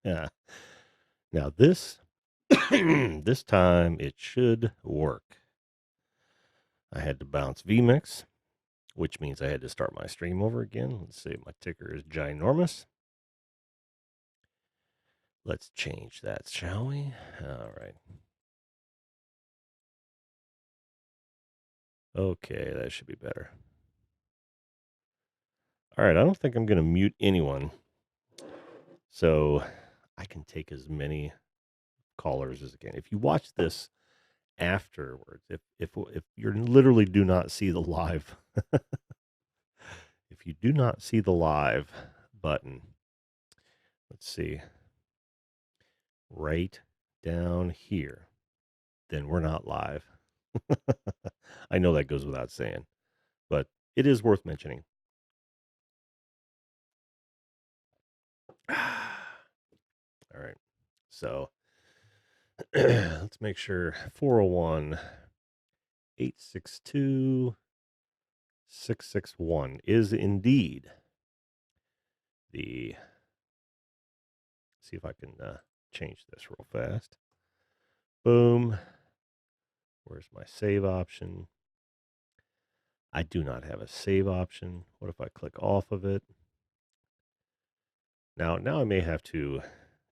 Yeah. Now this this time it should work. I had to bounce vmix, which means I had to start my stream over again. Let's see, my ticker is ginormous. Let's change that, shall we? All right. Okay, that should be better. All right, I don't think I'm going to mute anyone. So I can take as many callers as I can. If you watch this afterwards, if you literally do not see the live, if you do not see the live button, let's see, right down here, then we're not live. I know that goes without saying, but it is worth mentioning. All right. So let's make sure 401 862 661 is indeed the. See if I can change this real fast. Boom. Where's my save option? I do not have a save option. What if I click off of it? Now I may have to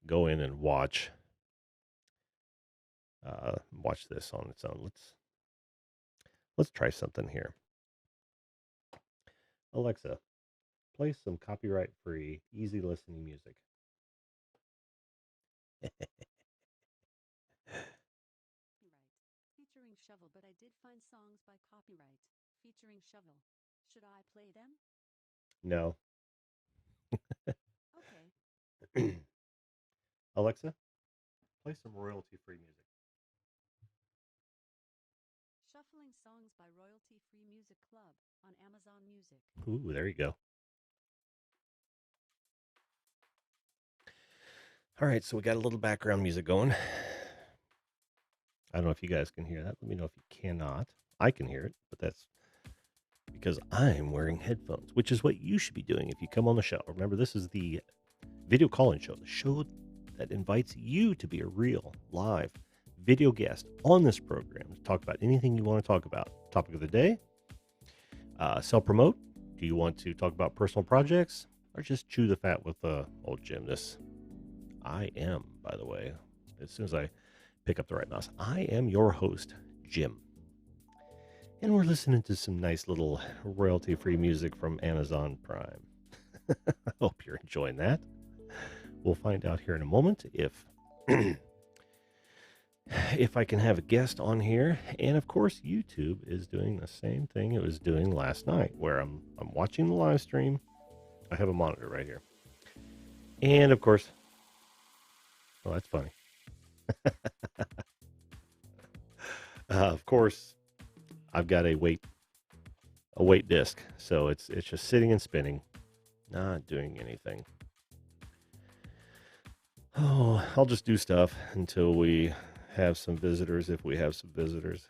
go in and watch this on its own. Let's try something here. Alexa, play some copyright-free, easy listening music. Right. Featuring Shovel, but I did find songs by copyright. Featuring Shovel. Should I play them? No. Okay. Alexa, play some royalty-free music. Shuffling songs by Royalty Free Music Club on Amazon Music. Ooh, there you go. All right, so we got a little background music going. I don't know if you guys can hear that. Let me know if you cannot. I can hear it, but that's because I'm wearing headphones, which is what you should be doing if you come on the show. Remember, this is the video call-in show, the show that invites you to be a real, live video guest on this program to talk about anything you want to talk about. Topic of the day, self-promote. Do you want to talk about personal projects or just chew the fat with old Jim? I am, by the way, as soon as I pick up the right mouse, I am your host, Jim. And we're listening to some nice little royalty-free music from Amazon Prime. I hope you're enjoying that. We'll find out here in a moment if if I can have a guest on here. And of course, YouTube is doing the same thing it was doing last night, where I'm watching the live stream. I have a monitor right here, and of course, well, that's funny. Of course, I've got a weight disc, so it's just sitting and spinning, not doing anything. Oh, I'll just do stuff until we have some visitors, if we have some visitors.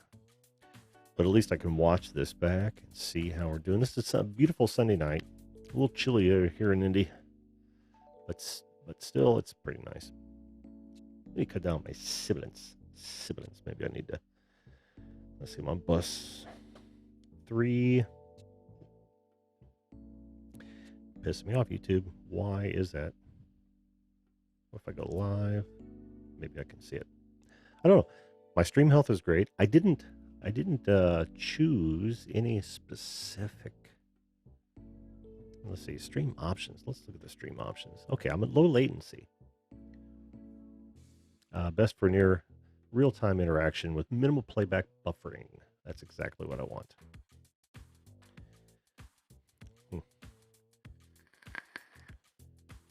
But at least I can watch this back and see how we're doing. This is a beautiful Sunday night. A little chilly here in Indy, but still, it's pretty nice. Let me cut down my sibilance. Maybe I need to. Let's see, I'm on bus 3. Pissing me off, YouTube. Why is that? What if I go live? Maybe I can see it. I don't know. My stream health is great. I didn't choose any specific. Let's see, stream options. Let's look at the stream options. Okay, I'm at low latency. Best for near real-time interaction with minimal playback buffering. That's exactly what I want.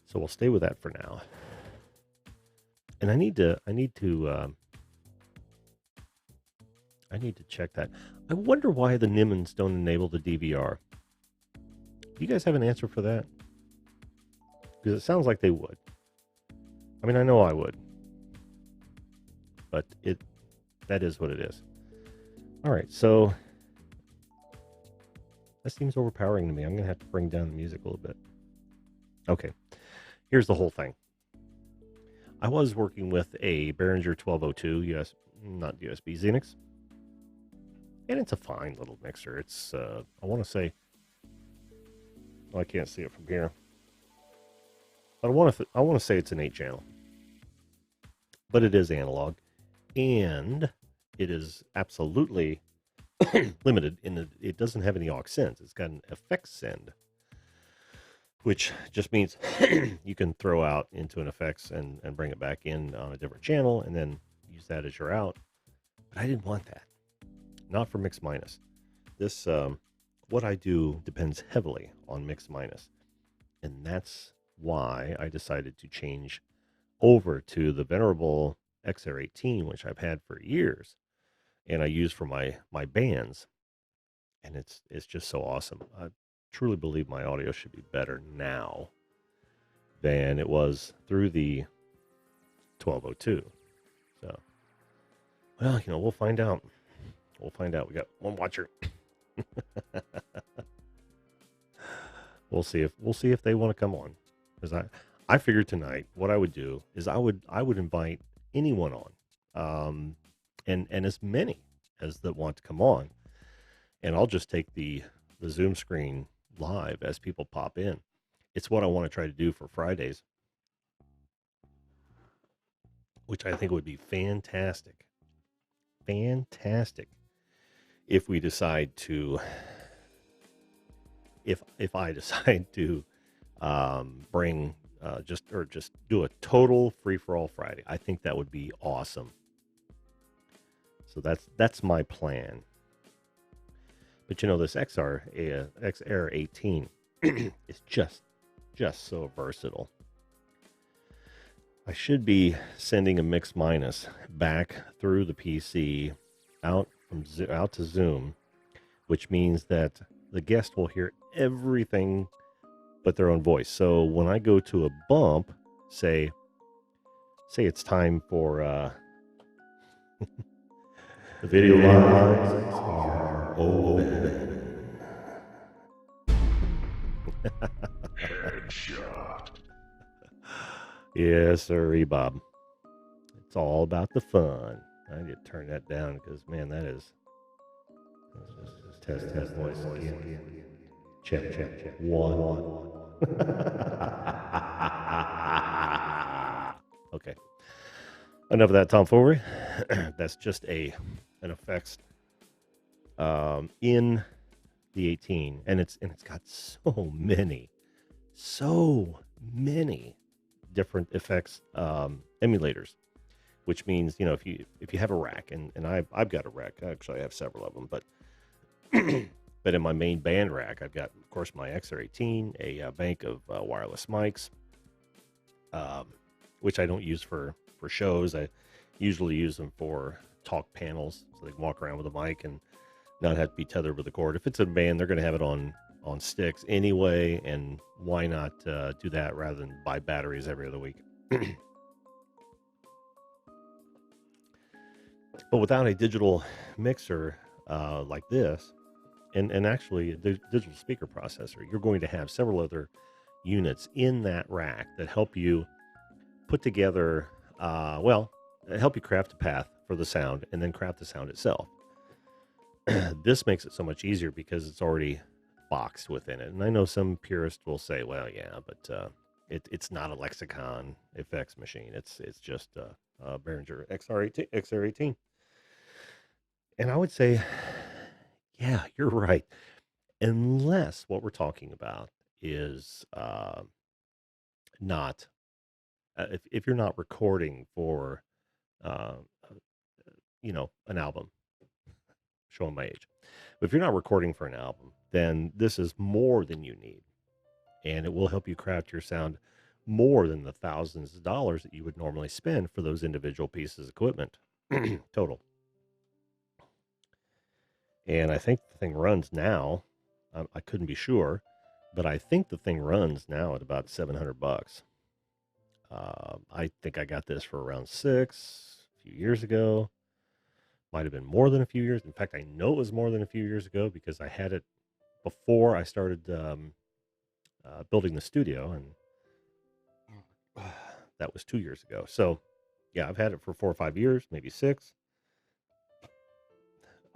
So we'll stay with that for now. And I need to check that. I wonder why the Nimmons don't enable the DVR. Do you guys have an answer for that? Because it sounds like they would. I mean, I know I would. But that is what it is. All right, so that seems overpowering to me. I'm going to have to bring down the music a little bit. Okay, here's the whole thing. I was working with a Behringer 1202 not USB Xenix, and it's a fine little mixer. It's I want to say, well, I can't see it from here, but I want to say it's an 8-channel, but it is analog, and it is absolutely limited in that it doesn't have any aux sends. It's got an effects send, which just means you can throw out into an effects and bring it back in on a different channel and then use that as your out. But I didn't want that. Not for mix minus. This, what I do depends heavily on mix minus. And that's why I decided to change over to the venerable XR18, which I've had for years and I use for my bands. And it's just so awesome. I truly believe my audio should be better now than it was through the 1202. So, well, we'll find out. We'll find out. We got one watcher. We'll see if they want to come on. Because I figured tonight what I would do is I would invite anyone on, and as many as that want to come on, and I'll just take the Zoom screen live as people pop in. It's what I want to try to do for Fridays, which I think would be fantastic. Fantastic. If we decide to, if I decide to bring just do a total free for all Friday, I think that would be awesome. So that's my plan. But this XR18 is just so versatile. I should be sending a mix minus back through the PC out to Zoom, which means that the guest will hear everything but their own voice. So when I go to a bump, say it's time for the video lines are open. Headshot. Yes, sir, Bob. It's all about the fun. I need to turn that down because, man, that is... Test voice again. Check. One. Okay. Enough of that tomfoolery. That's just an effects in the 18, and it's got so many different effects emulators, which means if you have a rack, and I've got a rack. Actually, I have several of them, but but in my main band rack, I've got, of course, my XR18, a bank of wireless mics, which I don't use for shows. I usually use them for talk panels, so they can walk around with a mic and not have to be tethered with a cord. If it's a band, they're going to have it on sticks anyway, and why not do that rather than buy batteries every other week? But without a digital mixer like this, and actually a digital speaker processor, you're going to have several other units in that rack that help you put together, help you craft a path for the sound and then craft the sound itself. This makes it so much easier because it's already boxed within it. And I know some purists will say, well, yeah, but it's not a Lexicon effects machine. It's just a Behringer XR18. And I would say, yeah, you're right. Unless what we're talking about is not, if you're not recording for, an album, showing my age. But if you're not recording for an album, then this is more than you need. And it will help you craft your sound more than the thousands of dollars that you would normally spend for those individual pieces of equipment total. And I think the thing runs now, I couldn't be sure, but I think the thing runs now at about $700. I think I got this for around six a few years ago. Might have been more than a few years. In fact, I know it was more than a few years ago because I had it before I started building the studio, and that was 2 years ago. So, yeah, I've had it for 4 or 5 years, maybe six.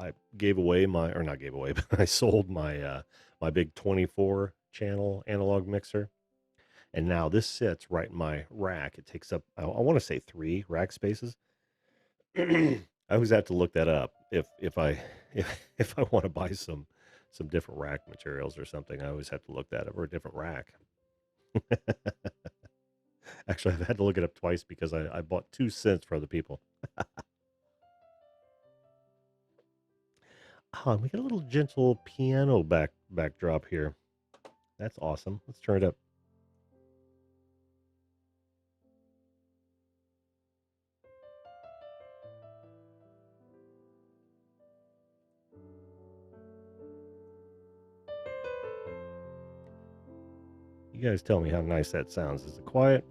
I gave away my, or not gave away, but I sold my big 24 channel analog mixer, and now this sits right in my rack. It takes up, I want to say 3 rack spaces. I always have to look that up if I if I want to buy some different rack materials or something. I always have to look that up, or a different rack. Actually, I've had to look it up twice because I bought 2 cents for other people. Oh, we got a little gentle piano backdrop here. That's awesome. Let's turn it up. You guys tell me how nice that sounds. Is it quiet?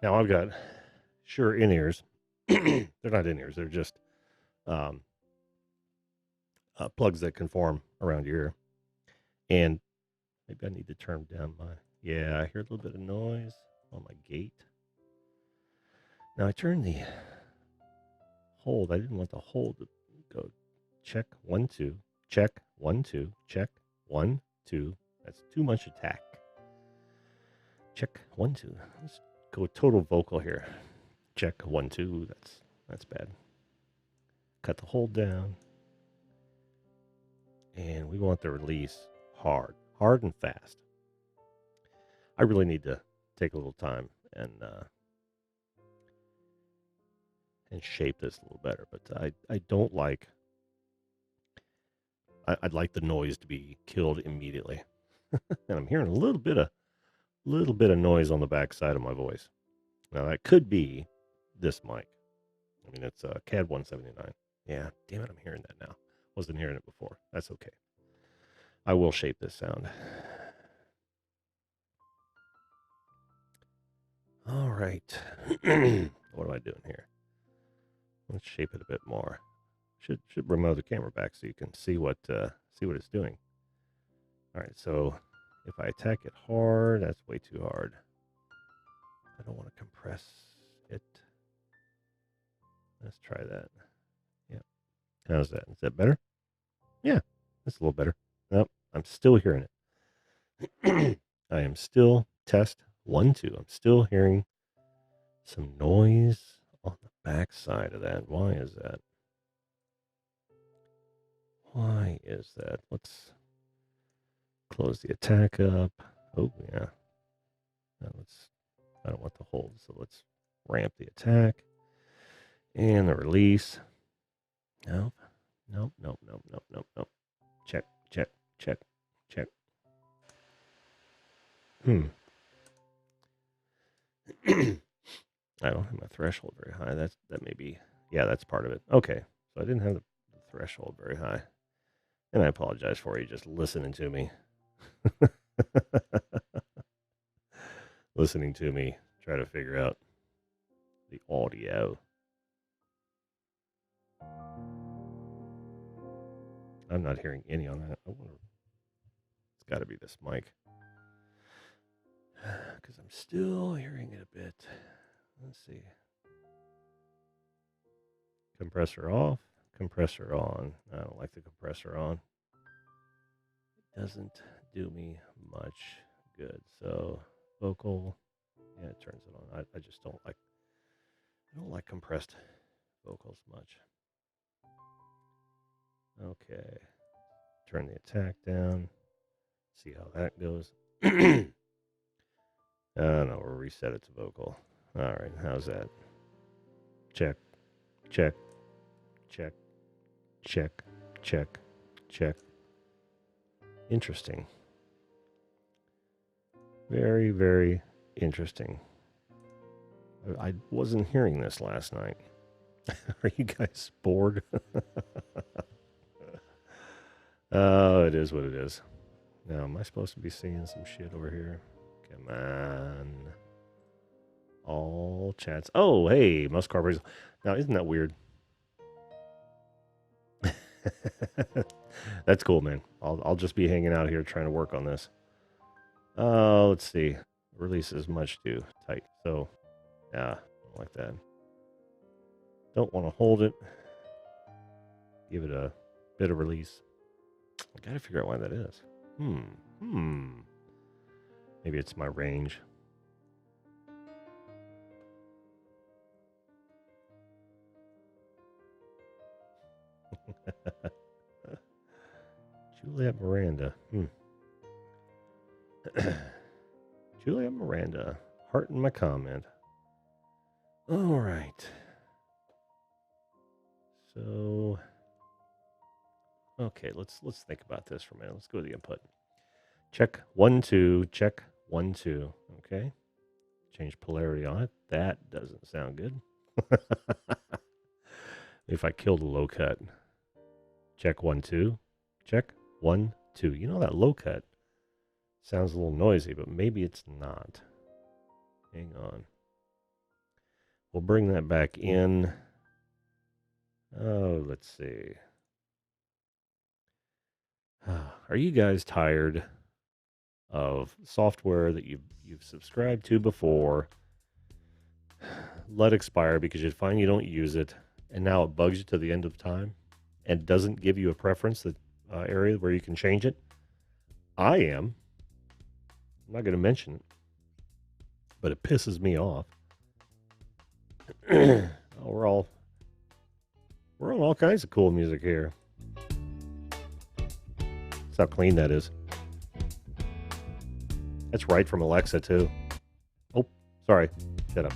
Now I've got Shure in-ears. They're not in-ears. They're just um, plugs that conform around your ear. And maybe I need to turn down my... Yeah, I hear a little bit of noise on my gate. Now I turned the hold. I didn't want the hold to go check 1 2, check 1 2, check 1 2. That's too much attack. Check 1 2. Let's go total vocal here. Check 1 2. That's bad. Cut the hold down, and we want the release hard and fast. I really need to take a little time and shape this a little better. But I don't like. I'd like the noise to be killed immediately, and I'm hearing a little bit of noise on the back side of my voice. Now that could be this mic. I mean, it's a CAD 179. Yeah, damn it, I'm hearing that now. Wasn't hearing it before. That's okay. I will shape this sound. All right. What am I doing here? Let's shape it a bit more. Should remove the camera back so you can see what it's doing. All right, so if I attack it hard, that's way too hard. I don't want to compress it. Let's try that. Yeah. How's that? Is that better? Yeah, that's a little better. Nope, I'm still hearing it. I am still test 1 2. I'm still hearing some noise on the back side of that. Why is that? Why is that? Let's close the attack up. Oh, yeah. Now I don't want the hold, so let's ramp the attack. And the release. Nope. Nope, nope, nope, nope, nope, nope. Check, check, check, check. I don't have my threshold very high. That may be, yeah, that's part of it. Okay, so I didn't have the threshold very high. And I apologize for you just listening to me. Listening to me try to figure out the audio. I'm not hearing any on that. It's got to be this mic. Because I'm still hearing it a bit. Let's see. Compressor off, compressor on. I don't like the compressor on. It doesn't do me much good. So vocal, yeah, it turns it on. I just don't like compressed vocals much. Okay. Turn the attack down. See how that goes. No, we'll reset it to vocal. All right, how's that? Check, check, check, check, check, check. Interesting. Very, very interesting. I wasn't hearing this last night. Are you guys bored? Oh, it is what it is. Now, am I supposed to be seeing some shit over here? Come on. All chats. Oh, hey, Muscar Brazil. Now, isn't that weird? That's cool, man. I'll just be hanging out here trying to work on this. Let's see. Release is much too tight. So, yeah, don't like that. Don't want to hold it. Give it a bit of release. I gotta figure out why that is. Maybe it's my range. Juliet Miranda. Juliet Miranda. Heart in my comment. All right. So, okay, let's think about this for a minute. Let's go to the input. Check 1 2. Check 1 2. Okay. Change polarity on it. That doesn't sound good. If I kill the low cut. Check 1 2. Check 1 2. You know that low cut sounds a little noisy, but maybe it's not. Hang on. We'll bring that back in. Oh, let's see. Are you guys tired of software that you've subscribed to before, let expire because you find you don't use it, and now it bugs you to the end of time and doesn't give you a preference that area where you can change it? I am. I'm not going to mention it, but it pisses me off. We're on all kinds of cool music here. That's how clean that is. That's right from Alexa too. Oh, sorry. Shut up.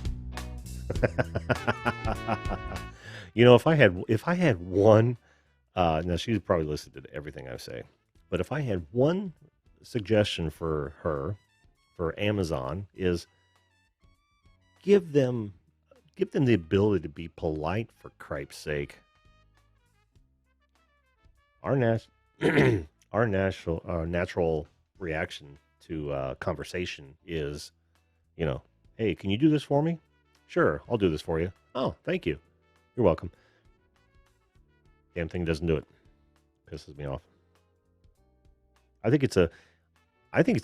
You know, if I had one, now she's probably listened to everything I say, but if I had one suggestion for her, for Amazon, is give them the ability to be polite, for cripe's sake. Our natural reaction to conversation is, hey, can you do this for me? Sure, I'll do this for you. Oh, thank you. You're welcome. Damn thing doesn't do it. Pisses me off. I think it's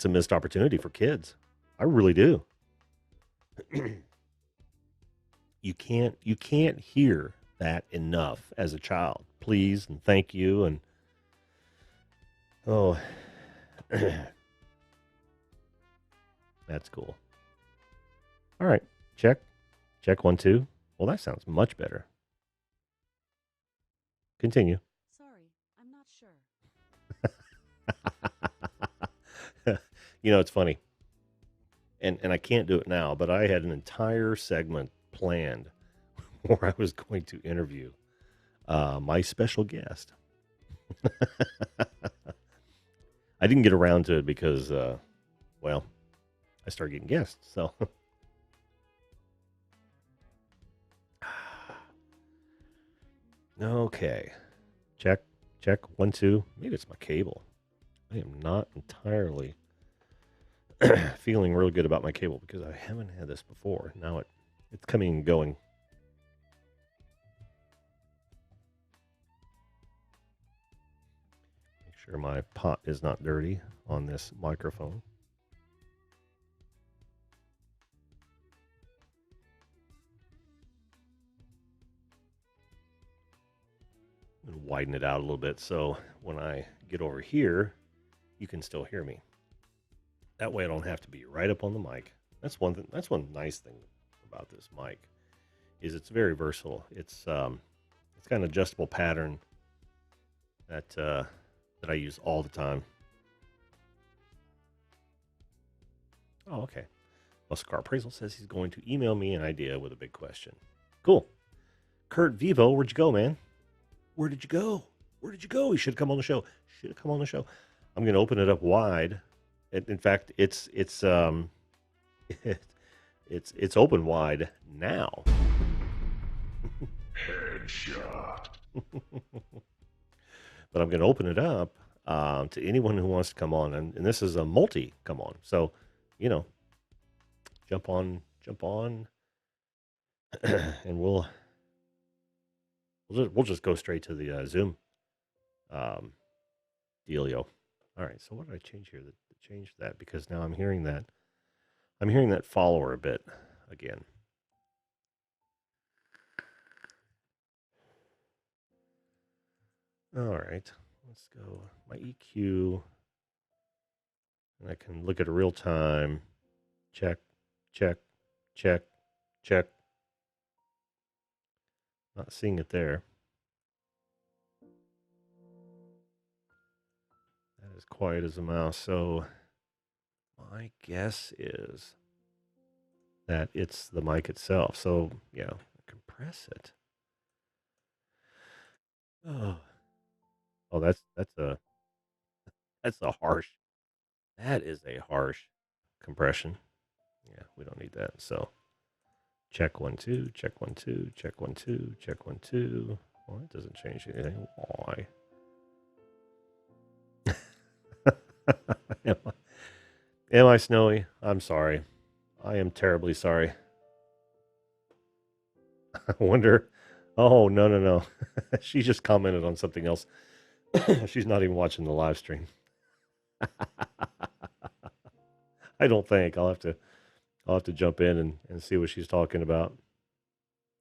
a missed opportunity for kids. I really do. You can't hear that enough as a child. Please and thank you and oh, that's cool. All right, check 1 2. Well, that sounds much better. Continue. Sorry, I'm not sure. It's funny. And I can't do it now, but I had an entire segment planned where I was going to interview my special guest. I didn't get around to it because, I started getting guests. So, okay. Check 1 2. Maybe it's my cable. I am not entirely feeling really good about my cable because I haven't had this before. Now it's coming and going. Make sure my pot is not dirty on this microphone. And widen it out a little bit so when I get over here, you can still hear me. That way I don't have to be right up on the mic. That's one nice thing about this mic is it's very versatile. It's got an adjustable pattern that I use all the time. Oh, okay. Muscar Appraisal says he's going to email me an idea with a big question. Cool. Kurt Vivo, where'd you go, man? Where did you go? He should have come on the show. I'm going to open it up wide In fact, it, it's open wide now. Headshot. But I'm going to open it up to anyone who wants to come on, and this is a multi come on. So, you know, jump on, and we'll just go straight to the Zoom um, dealio. All right. So what did I change here? Change that because now I'm hearing that follower a bit again. All right. Let's go my EQ, and I can look at it real time. Check, check, check, check. Not seeing it there. That is quiet as a mouse. So my guess is that it's the mic itself. So yeah, compress it. Oh, oh, that's a harsh. That is a harsh compression. Yeah, we don't need that. So check 1 2, check 1 2, check 1 2, check 1 2. Well, it doesn't change anything. Why? Am I snowy? I'm sorry. I am terribly sorry. I wonder. Oh, no, no, no. She just commented on something else. She's not even watching the live stream. I don't think. I'll have to jump in and see what she's talking about.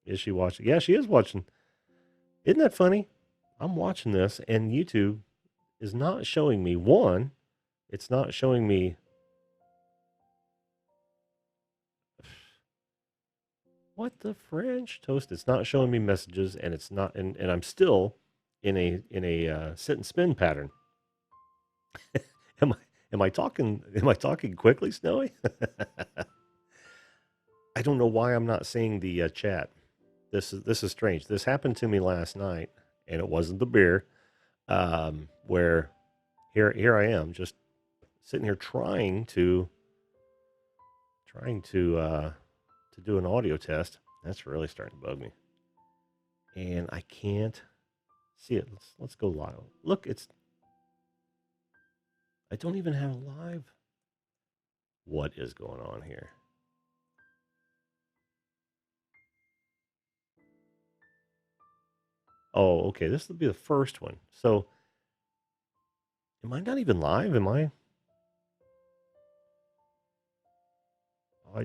Is she watching? Yeah, she is watching. Isn't that funny? I'm watching this and YouTube is not showing me one. It's not showing me what the French toast. It's not showing me messages, and it's not, and I'm still in a sit and spin pattern. am I am I talking? Am I talking quickly, Snowy? I don't know why I'm not seeing the chat. This is strange. This happened to me last night, and it wasn't the beer. Where here I am, just sitting here trying to do an audio test. That's really starting to bug me, and I can't see it. Let's go live. Look, I don't even have live. What is going on here? Oh, okay. This will be the first one. So, am I not even live? Am I?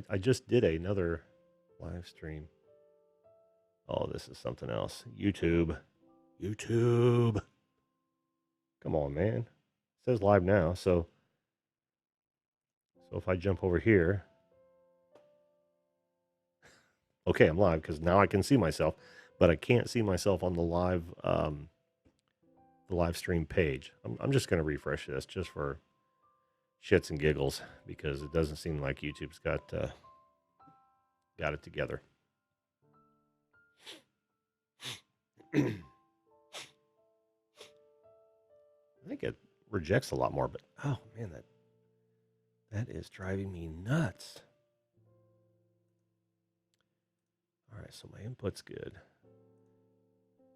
I just did another live stream. Oh, this is something else. YouTube. Come on, man. It says live now. So if I jump over here, okay, I'm live because now I can see myself, but I can't see myself on the live stream page. I'm just going to refresh this just for shits and giggles because it doesn't seem like YouTube's got it together. I think it rejects a lot more, but oh man, that is driving me nuts. All right, so my input's good.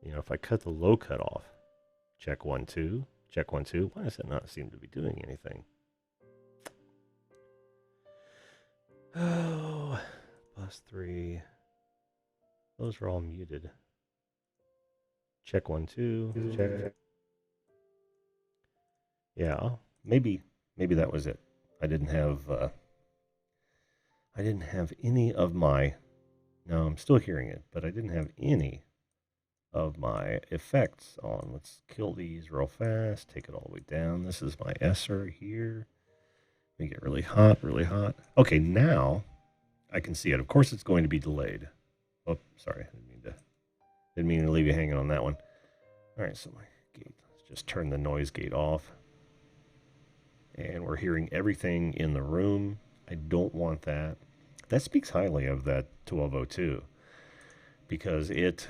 You know, if I cut the low cut off, check 1 2, check 1 2. Why does that not seem to be doing anything? Oh, +3. Those are all muted. Check 1 2. Check. Yeah, maybe that was it. I didn't have any of my. No, I'm still hearing it, but I didn't have any of my effects on. Let's kill these real fast. Take it all the way down. This is my Esser here. Make it really hot, really hot. Okay, now I can see it. Of course, it's going to be delayed. Oh, sorry, didn't mean to leave you hanging on that one. All right, so my gate. Let's just turn the noise gate off. And we're hearing everything in the room. I don't want that. That speaks highly of that 1202 because it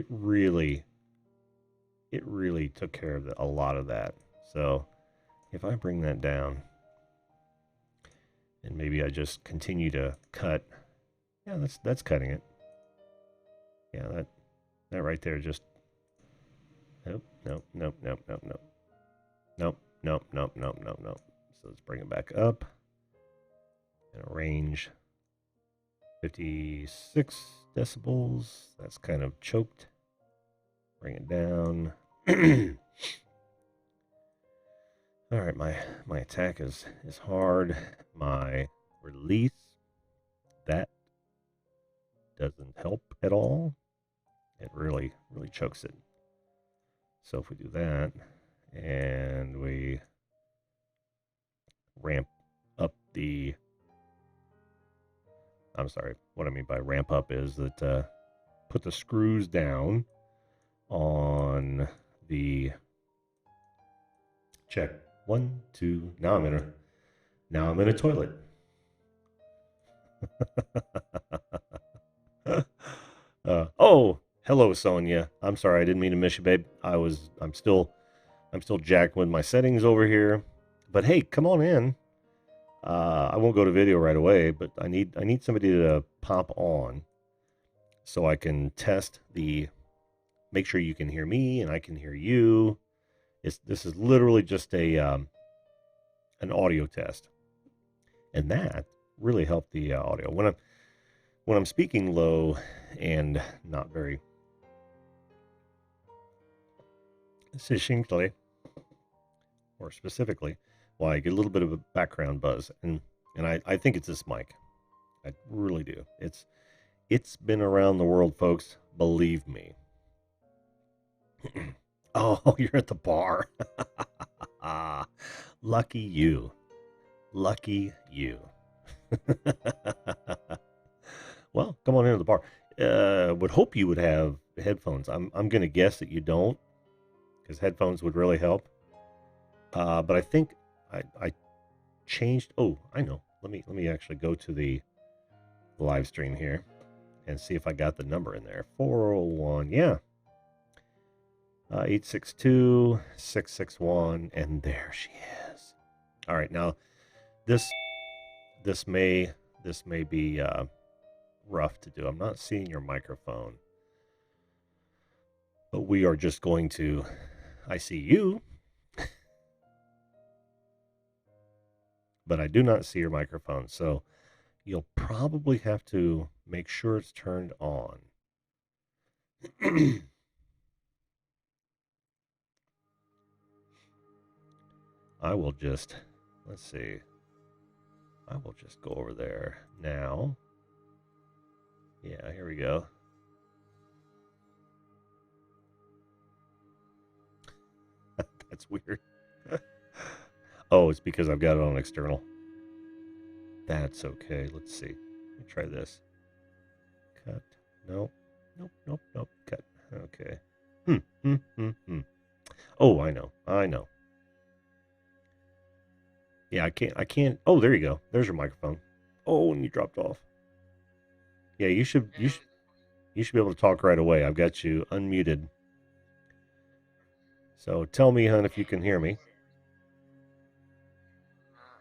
really took care of a lot of that. So if I bring that down, and maybe I just continue to cut. Yeah, that's cutting it. Yeah, that right there just. Nope, nope, nope, nope, nope, nope. Nope, nope, nope, nope, nope, nope. So let's bring it back up. And range 56 decibels. That's kind of choked. Bring it down. All right, my attack is hard. My release, that doesn't help at all. It really chokes it. So if we do that and we ramp up the, I'm sorry, what I mean by ramp up is that put the screws down on the check. 1, 2. Now I'm in a toilet. Oh, hello, Sonia. I'm sorry, I didn't mean to miss you, babe. I'm still jacked with my settings over here. But hey, come on in. I won't go to video right away, but I need somebody to pop on so I can test make sure you can hear me and I can hear you. This is literally just an audio test, and that really helped the audio when I'm speaking low and not very succinctly or specifically. Well, I get a little bit of a background buzz, and I think it's this mic. I really do. It's been around the world, folks. Believe me. Oh, you're at the bar. Lucky you. Lucky you. Well, come on into the bar. Would hope you would have headphones. I'm going to guess that you don't, because headphones would really help. But I think I changed. Oh, I know. Let me actually go to the live stream here and see if I got the number in there. 401. Yeah. 862-661, and there she is. All right, now this may be rough to do. I'm not seeing your microphone, but we are just going to. I see you, but I do not see your microphone. So you'll probably have to make sure it's turned on. I will just, let's see. I will just go over there now. Yeah, here we go. That's weird. Oh, it's because I've got it on external. That's okay. Let's see. Let me try this. Cut. Nope. Nope. Cut. Okay. Oh, I know. Yeah, I can't. Oh, there you go. There's your microphone. Oh, and you dropped off. Yeah, you should be able to talk right away. I've got you unmuted. So tell me, hon, if you can hear me.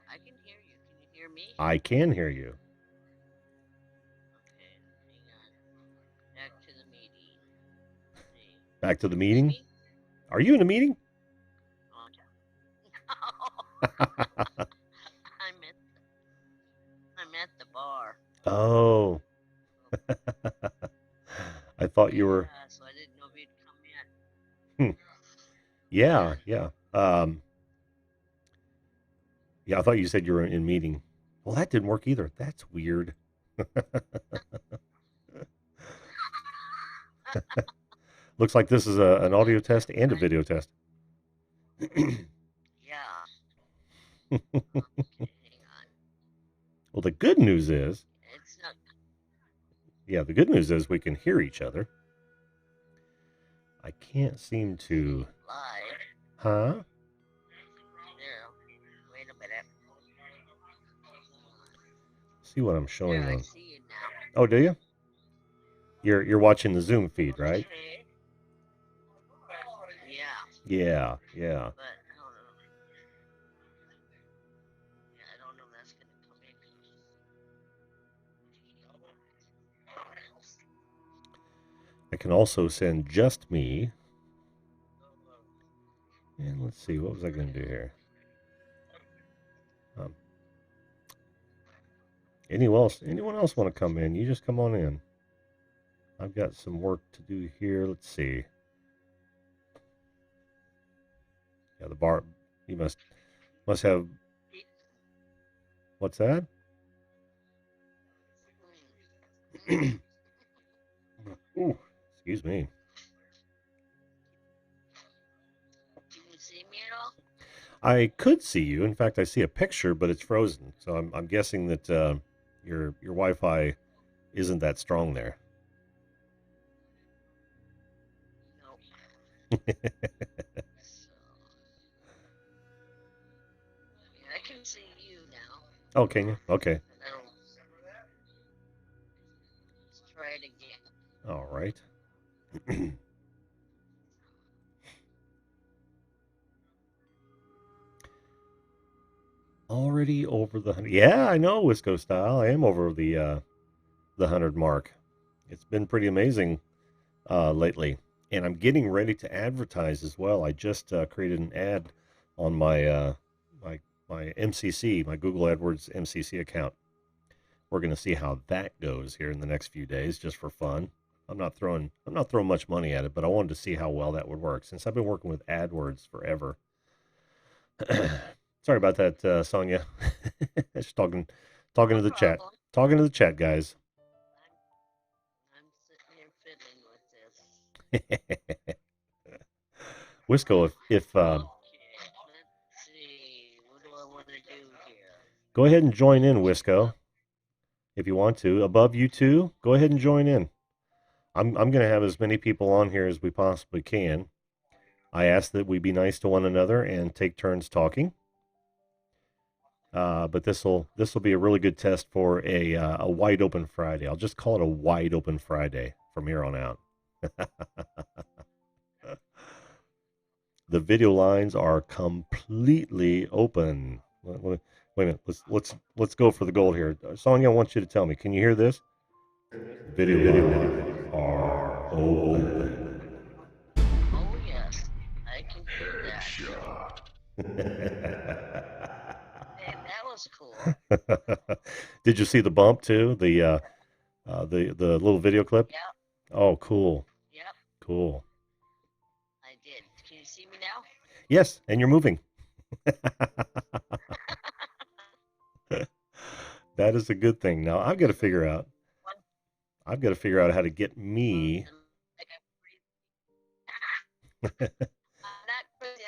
I can hear you. Can you hear me? I can hear you. Okay, hang on. Back to the meeting. Back to the meeting? Are you in a meeting? Oh, no. I'm at the bar. Oh. I thought you were. Yeah, so I didn't know if you'd come in. Yeah. Yeah, I thought you said you were in meeting. Well, that didn't work either. That's weird. Looks like this is an audio test and a video test. Yeah. Okay, hang on. Well, the good news is. It's not. Yeah, the good news is we can hear each other. I can't seem to. Live. Huh? There. Wait a minute. See what I'm showing There, on. I see you now. Oh, do you? You're watching the Zoom feed, right? Okay. Yeah. Yeah. But I don't know. that's gonna come in. I can also send just me. And let's see, what was I going to do here? Anyone else want to come in? You just come on in. I've got some work to do here. Let's see. Yeah, the bar. You must have. What's that? Ooh, excuse me. Can you see me at all? I could see you. In fact, I see a picture, but it's frozen. So I'm guessing that your Wi-Fi isn't that strong there. Nope. So, yeah, I can see you now. Oh, can you? Okay. Let's try it again. All right. Already over the 100. Yeah, I know, Wisco style. I am over the 100 mark. It's been pretty amazing lately, and I'm getting ready to advertise as well. I just created an ad on my my MCC, my Google AdWords MCC account. We're going to see how that goes here in the next few days, just for fun. I'm not throwing much money at it, but I wanted to see how well that would work since I've been working with AdWords forever. Sorry about that, Sonia. Just talking to the chat. Talking to the chat, guys. I'm sitting here fiddling with this. Wisco, if Okay, let's see. What do I want to do here? go ahead and join in, Wisco, if you want to. Above you two, go ahead and join in. I'm going to have as many people on here as we possibly can. I ask that we be nice to one another and take turns talking. But this will be a really good test for a wide open Friday. I'll just call it a wide open Friday from here on out. The video lines are completely open. Wait a minute. Let's go for the gold here. Sonia, I want you to tell me. Can you hear this? Video lines are open. Oh yes, I can hear that. Hey, that was cool. Did you see the bump too? The little video clip? Yep. Oh, cool. Yep. Cool. I did. Can you see me now? Yes, and you're moving. That is a good thing. Now I've got to figure out how to get me. I'm not crazy.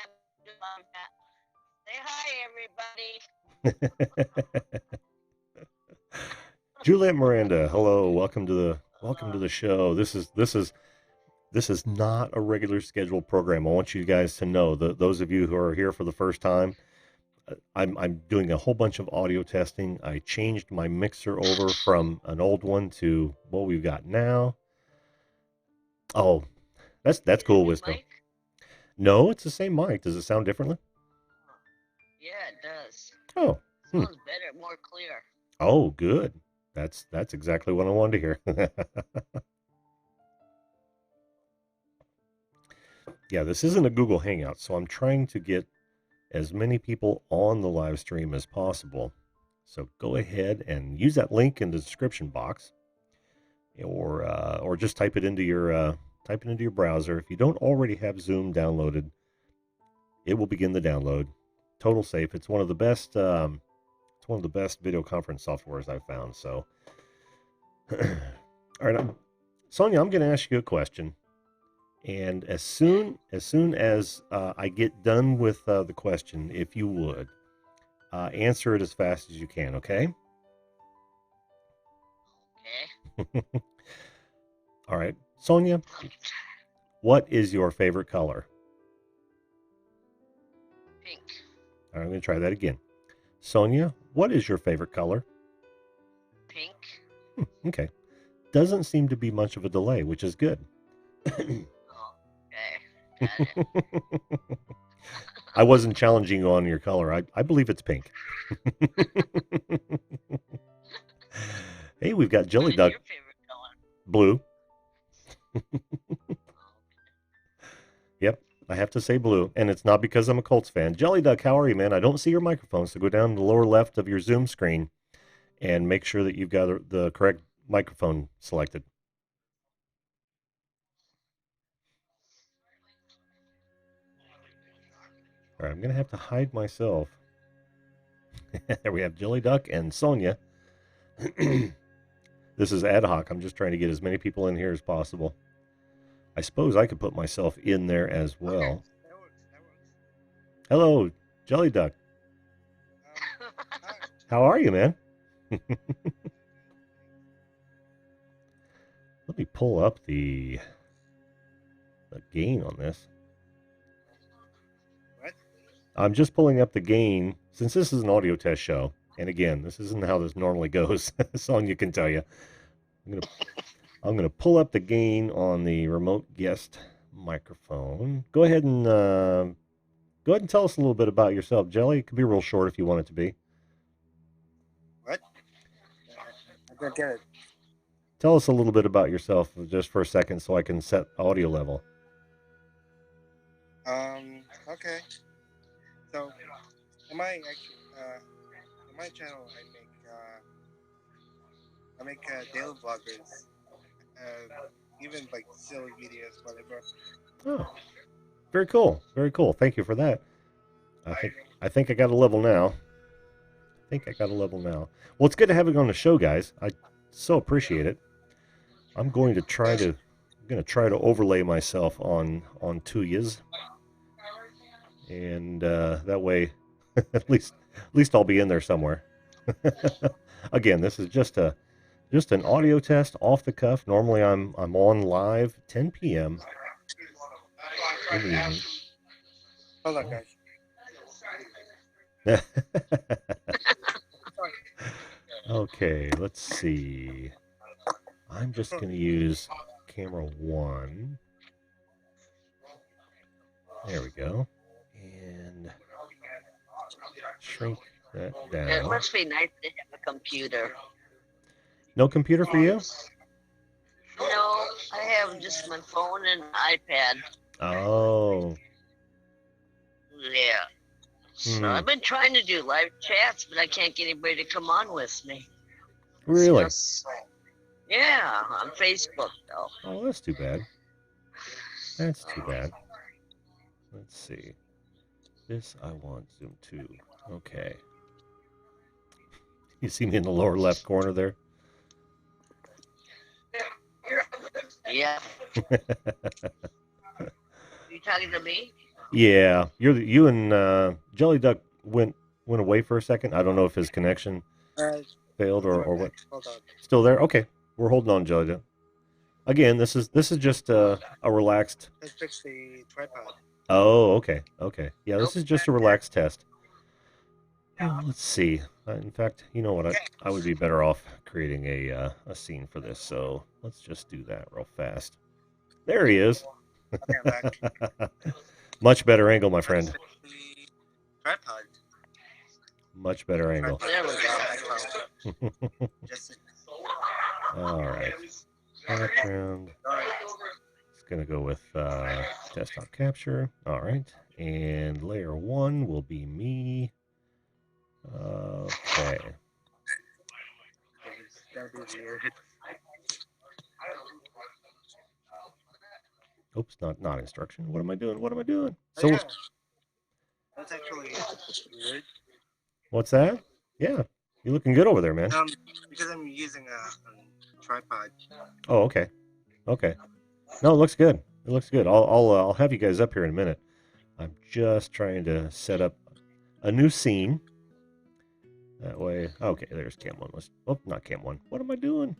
Say hi, everybody. Juliet Miranda, hello. Welcome to the show. This is not a regular scheduled program. I want you guys to know that those of you who are here for the first time, I'm doing a whole bunch of audio testing. I changed my mixer over from an old one to what we've got now. Oh, that's cool, Wisco. No, it's the same mic. Does it sound differently? Yeah, it does. Oh, sounds better, more clear. Oh, good. That's exactly what I wanted to hear. Yeah, this isn't a Google Hangout, so I'm trying to get as many people on the live stream as possible. So go ahead and use that link in the description box, or just type it into your browser. If you don't already have Zoom downloaded, it will begin the download. Total safe. It's one of the best. It's one of the best video conference softwares I've found. So, all right, Sonia, I'm going to ask you a question. And as soon as I get done with the question, if you would, answer it as fast as you can, okay? Okay. All right. Sonia, what is your favorite color? Pink. All right, I'm going to try that again. Sonia, what is your favorite color? Pink. Okay. Doesn't seem to be much of a delay, which is good. I wasn't challenging you on your color. I believe it's pink. Hey, we've got What Jelly is Duck your favorite color? blue. Oh, Yep, I have to say blue, and it's not because I'm a Colts fan. Jelly Duck, how are you, man? I don't see your microphone, so go down to the lower left of your Zoom screen and make sure that you've got the correct microphone selected. All right, I'm going to have to hide myself. There we have Jelly Duck and Sonia. This is ad hoc. I'm just trying to get as many people in here as possible. I suppose I could put myself in there as Okay, well. that works. That works. Hello, Jelly Duck. Hi. How are you, man? Let me pull up the gain on this. What? I'm just pulling up the gain since this is an audio test show. And again, this isn't how this normally goes. Sonya can tell you. I'm gonna pull up the gain on the remote guest microphone. Go ahead and tell us a little bit about yourself, Jelly. It could be real short if you want it to be. What? I don't get it. Tell us a little bit about yourself just for a second so I can set audio level. Okay. So, on my channel, I make daily vloggers, even like silly videos, whatever. Oh, very cool. Very cool. Thank you for that. I think I got a level now. Well, it's good to have you on the show, guys. I so appreciate it. I'm going to try to overlay myself on Tuyas, and that way, at least I'll be in there somewhere. Again, this is just an audio test off the cuff. Normally, I'm on live 10 p.m. in the evening. Hold on, guys. Okay, let's see. I'm just going to use camera 1. There we go. And shrink that it down. must be nice to have a computer. No computer for you? No, I have just my phone and iPad. Oh. Yeah. So I've been trying to do live chats, but I can't get anybody to come on with me. Really? Yeah, on Facebook though. Oh, that's too bad. That's too bad. Let's see. This I want Zoom 2. Okay. You see me in the lower left corner there? Yeah. You talking to me? Yeah. You and Jelly Duck went away for a second. I don't know if his connection failed or what. Hold on. Still there? Okay. We're holding on, Jelly Duck. Again, this is just a relaxed. Let's fix the tripod. Oh, okay. Okay. Yeah, this is just a relaxed test. Let's see. In fact, you know what? I would be better off creating a scene for this. So let's just do that real fast. There he is. Okay, I'm back. Much better angle, my friend. Let's fix the tripod. Much better angle. There we go. Just All right. Background. It's going to go with desktop capture. All right. And layer 1 will be me. Okay. that'd be weird. Oops, not instruction. What am I doing? Oh, yeah. That's actually weird. What's that? Yeah. You're looking good over there, man. Because I'm using a tripod. Oh, okay. Okay. No, it looks good. It looks good. I'll have you guys up here in a minute. I'm just trying to set up a new scene. That way. Okay, there's cam 1. Oh, not cam 1. What am I doing?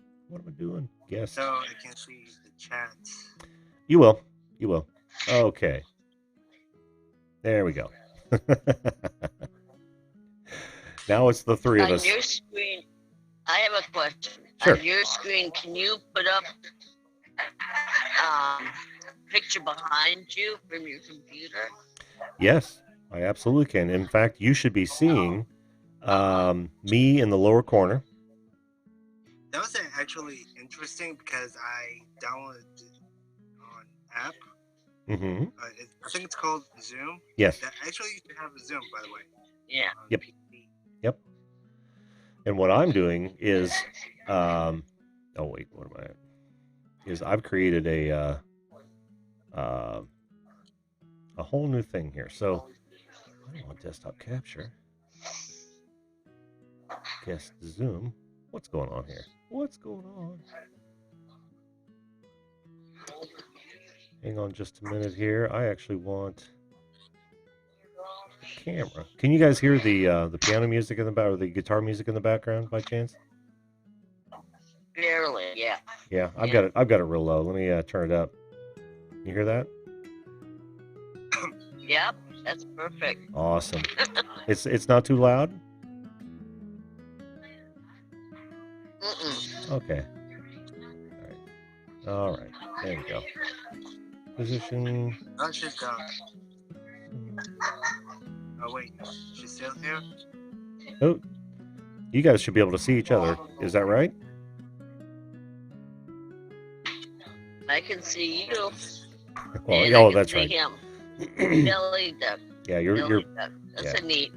Guess. So I can see the chat. You will. Okay. There we go. Now it's the three of us. On your screen, I have a question. Sure. On your screen, can you put up picture behind you from your computer? Yes, I absolutely can. In fact, you should be seeing me in the lower corner. That was actually interesting because I downloaded it on app. Mm-hmm. I think it's called Zoom. Yes. That actually used to have a Zoom, by the way. Yeah. On Yep. PC. Yep. And what I'm doing is, oh wait, what am I at? Is I've created a whole new thing here. So I don't want desktop capture. Guest Zoom. What's going on here? What's going on? Hang on just a minute here. I actually want the camera. Can you guys hear the piano music in the back or the guitar music in the background by chance? Barely. Yeah. Yeah, I've got it real low. Let me turn it up. You hear that? Yep. That's perfect. Awesome. It's not too loud? Mm-mm. Okay. All right. There we go. Position. Oh, she's gone. Oh wait, she's still here. Oh, you guys should be able to see each other. Is that right? I can see you. Well, And oh, I can that's see right. him. Belly duck. Yeah, you're Belly duck. That's yeah. a neat.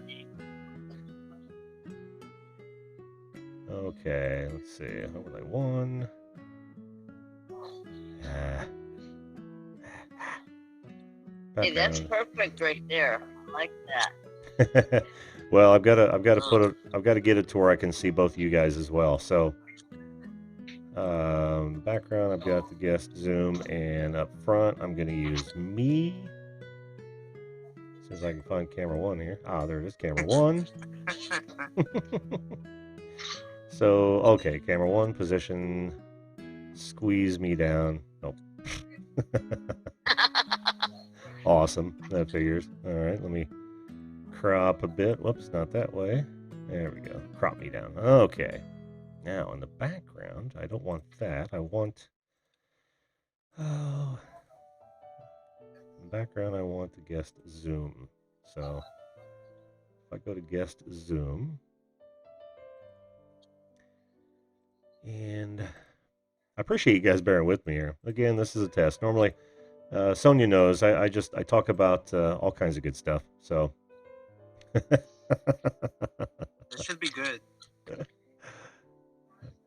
Okay. Let's see. Overlay 1. Hey, that's Background. perfect right there. I like that. Well, I've got to get it to where I can see both of you guys as well. So, background, I've got the guest zoom, and up front, I'm going to use me. As soon as I can find camera 1 here. Ah, there it is, camera 1. So, okay, camera 1, position, squeeze me down. Nope. Awesome. That figures. All right, let me crop a bit. Whoops, not that way. There we go. Crop me down. Okay. Now, in the background, I don't want that. I want... Oh... In the background, I want the guest zoom. So, if I go to guest zoom... And... I appreciate you guys bearing with me here. Again, this is a test. Normally, Sonia knows I talk about all kinds of good stuff. So... That should be good.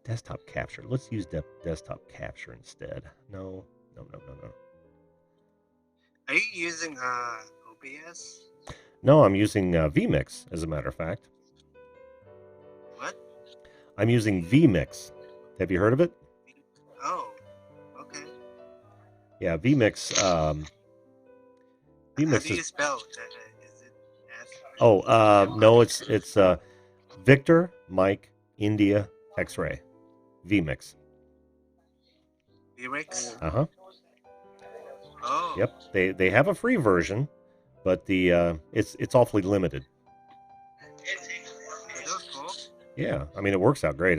Desktop capture. Let's use desktop capture instead. No. Are you using OBS? No, I'm using vMix, as a matter of fact. What? I'm using vMix. Have you heard of it? Oh, okay. Yeah, vMix. How vMix do you is... spell it? Is it S? Oh, no, it's Victor, Mike, India, X-ray. vMix. Lyrics? Uh-huh. Oh. Yep. They have a free version, but the it's awfully limited. That was cool. Yeah, I mean it works out great.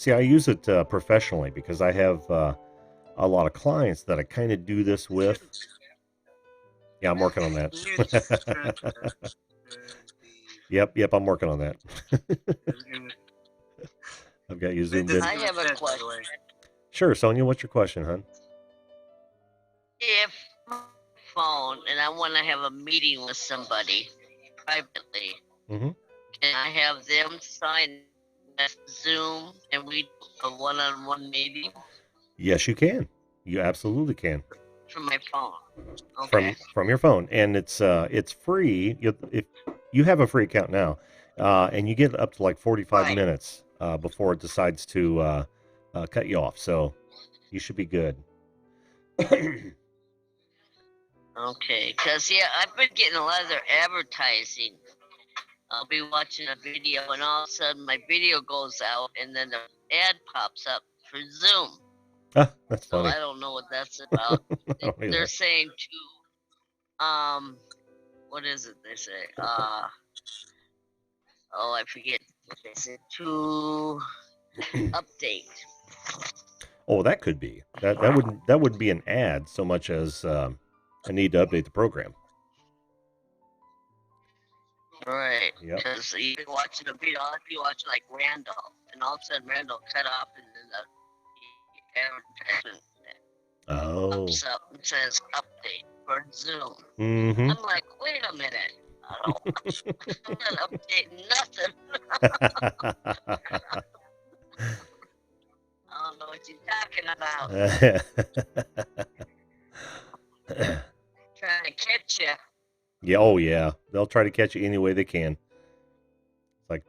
I use it professionally because I have a lot of clients that I kind of do this with. Yeah, I'm working on that. Yep, I'm working on that. I've got you zoomed in. I have a question. Sure, Sonia, what's your question, hon? If my phone and I want to have a meeting with somebody privately, Mm-hmm. can I have them sign Zoom and we do a one-on-one meeting Yes, you can. You absolutely can. from my phone? Okay. From your phone, and it's free. If you have a free account now, and you get up to like 45 Right. minutes before it decides to cut you off, so you should be good. Okay, because I've been getting a lot of their advertising. I'll be watching a video and all of a sudden my video goes out and then the ad pops up for Zoom. Ah, that's So funny. I don't know what that's about. I don't either. They're saying to what is it they say? I forget what they said. To update. Oh, that could be. That wouldn't be an ad so much as I need to update the program. Right. Yep. Because you'd be watching a video, I'd be watching like Randall, and all of a sudden Randall cut off, and then advertisement Oh. pops up and says update for Zoom. Mm-hmm. I'm like, wait a minute. I'm not updating nothing. I don't know what you're talking about. Trying to catch you. Yeah. Oh, yeah. They'll try to catch you any way they can. It's like,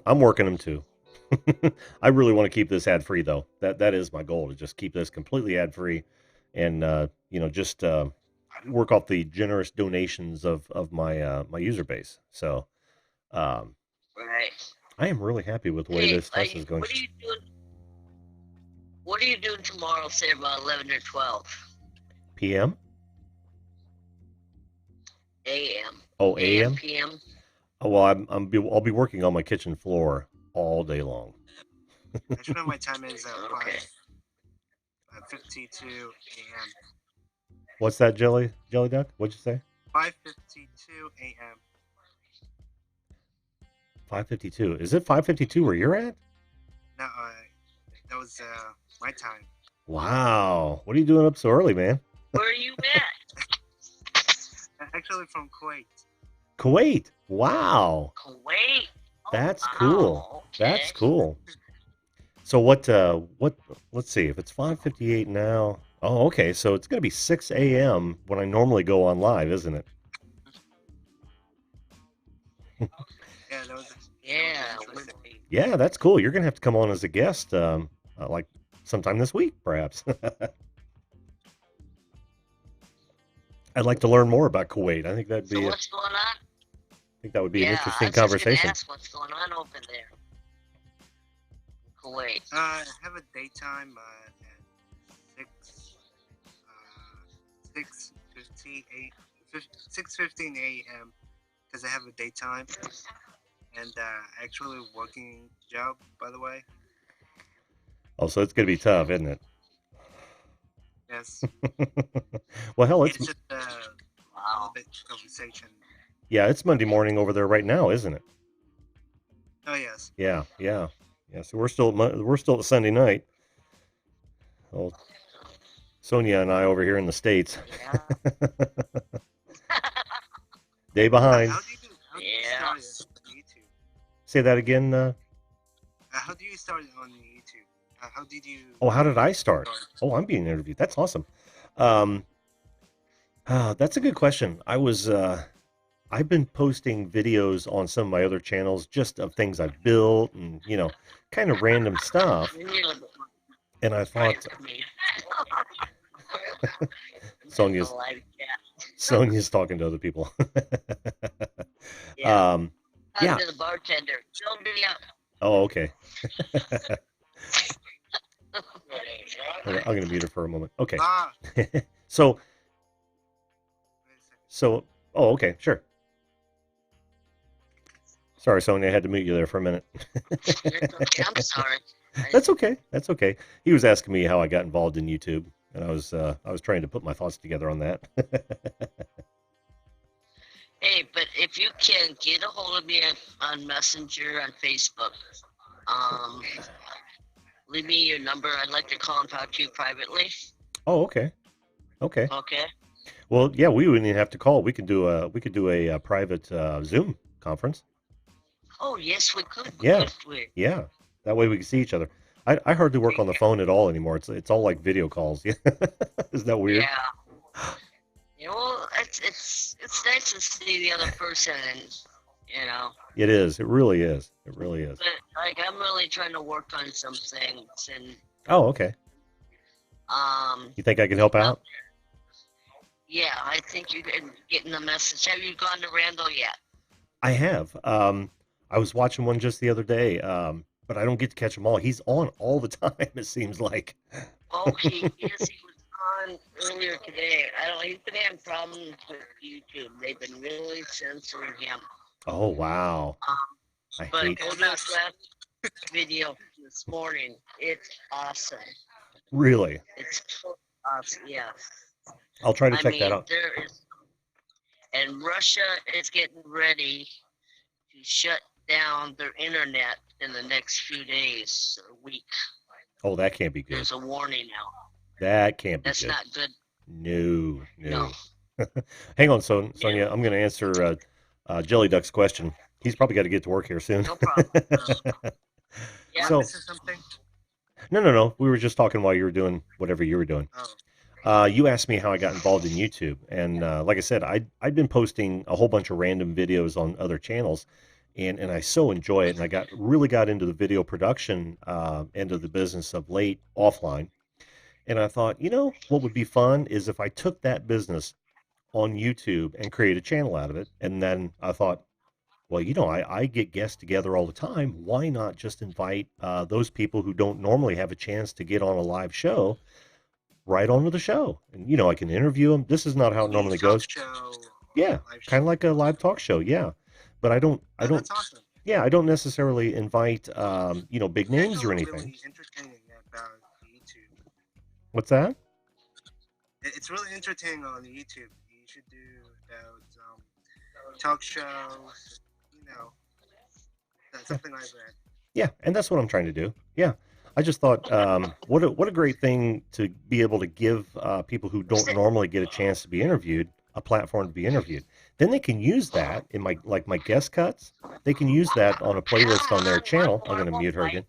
I'm working them too. I really want to keep this ad free, though. That is my goal, to just keep this completely ad free, and just work off the generous donations of my user base. So, um, Right. I am really happy with the way Hey, this test is going. what are you doing? What are you doing tomorrow? Say about 11 or 12 PM? a.m. Oh, a.m. AM? p.m. Oh, well, I'll be working on my kitchen floor all day long. Actually, my time is at Okay. 5:52 a.m. What's that, Jelly Duck? What'd you say? 5:52 a.m. 5:52. Is it 5:52 where you're at? No, that was my time. Wow. What are you doing up so early, man? Where are you at? Actually, from Kuwait. Kuwait. Wow. Kuwait. That's wow. cool. Okay. That's cool. So what let's see, if it's 5:58 now. Oh, okay. So it's going to be 6 a.m. when I normally go on live, isn't it? Yeah, that was. Yeah. Yeah, that's cool. You're going to have to come on as a guest like sometime this week, perhaps. I'd like to learn more about Kuwait. I think that'd be what's going on? I think that would be an interesting I was just conversation. gonna ask what's going on over there. Kuwait. I have a daytime at 6:15 a.m. because I have a daytime and actually working job, by the way. Oh, so it's going to be tough, isn't it? Yes. Well, hell, It's just a little bit conversation. Yeah, it's Monday morning over there right now, isn't it? Oh yes. Yeah. So we're still at Sunday night. Oh, Sonia and I over here in the States. Yeah. Day behind. How do you start it on YouTube? Say that again. How do you start it on YouTube? How did you? Oh, how did I start? Oh, I'm being interviewed. That's awesome. That's a good question. I've been posting videos on some of my other channels just of things I've built and, kind of random stuff. And I thought Sonia's talking to other people. Yeah. Yeah. To the bartender. Fill me up. Oh, okay. I'm going to mute her for a moment. Okay. So, oh, okay, sure. Sorry, Sonia, I had to mute you there for a minute. I'm sorry. That's okay. That's okay. He was asking me how I got involved in YouTube, and I was trying to put my thoughts together on that. Hey, but if you can get a hold of me on Messenger on Facebook, leave me your number. I'd like to contact you privately. Oh, okay. Okay. Okay. Well, yeah, we wouldn't even have to call. We could do a private Zoom conference. Oh, yes, we could. Yeah. Yeah. That way we can see each other. I hardly work on the phone at all anymore. It's all like video calls. Yeah. Isn't that weird? Yeah. Well, it's nice to see the other person, and It is. It really is. It really is. But I'm really trying to work on some things, and oh, okay. You think I can help out? Yeah, I think you're getting the message. Have you gone to Randall yet? I have. I was watching one just the other day, but I don't get to catch them all. He's on all the time. It seems like. Oh, he was on earlier today. He's been having problems with YouTube. They've been really censoring him. Oh wow! But go to his last video this morning. It's awesome. Really? It's awesome. Yeah. I'll try to check that out. And Russia is getting ready to shut down their internet in the next few days or week. Oh, that can't be good. There's a warning now. That can't be That's good. not good. No, No. no. Hang on, Sonia. I'm going to answer Jelly Duck's question. He's probably got to get to work here soon. No problem. Yeah. So, This is something. no. We were just talking while you were doing whatever you were doing. Oh, You asked me how I got involved in YouTube, and like I said, I'd been posting a whole bunch of random videos on other channels, and I so enjoy it, and I really got into the video production end of the business of late offline, and I thought, what would be fun is if I took that business on YouTube and create a channel out of it, and then I thought, well, I get guests together all the time. Why not just invite those people who don't normally have a chance to get on a live show right onto the show? And, I can interview them. This is not how it the normally talk goes. show or Yeah, live kind show. of like a live talk show. Yeah. But I don't, That's awesome. yeah, I don't necessarily invite, big It's names or actually anything. really entertaining about YouTube. What's that? It's really entertaining on YouTube. You should do about talk shows, something like that. Yeah, and that's what I'm trying to do. Yeah, I just thought, what a great thing to be able to give people who don't normally get a chance to be interviewed a platform to be interviewed. Then they can use that in my guest cuts. They can use that on a playlist on their channel. I'm going to mute her again.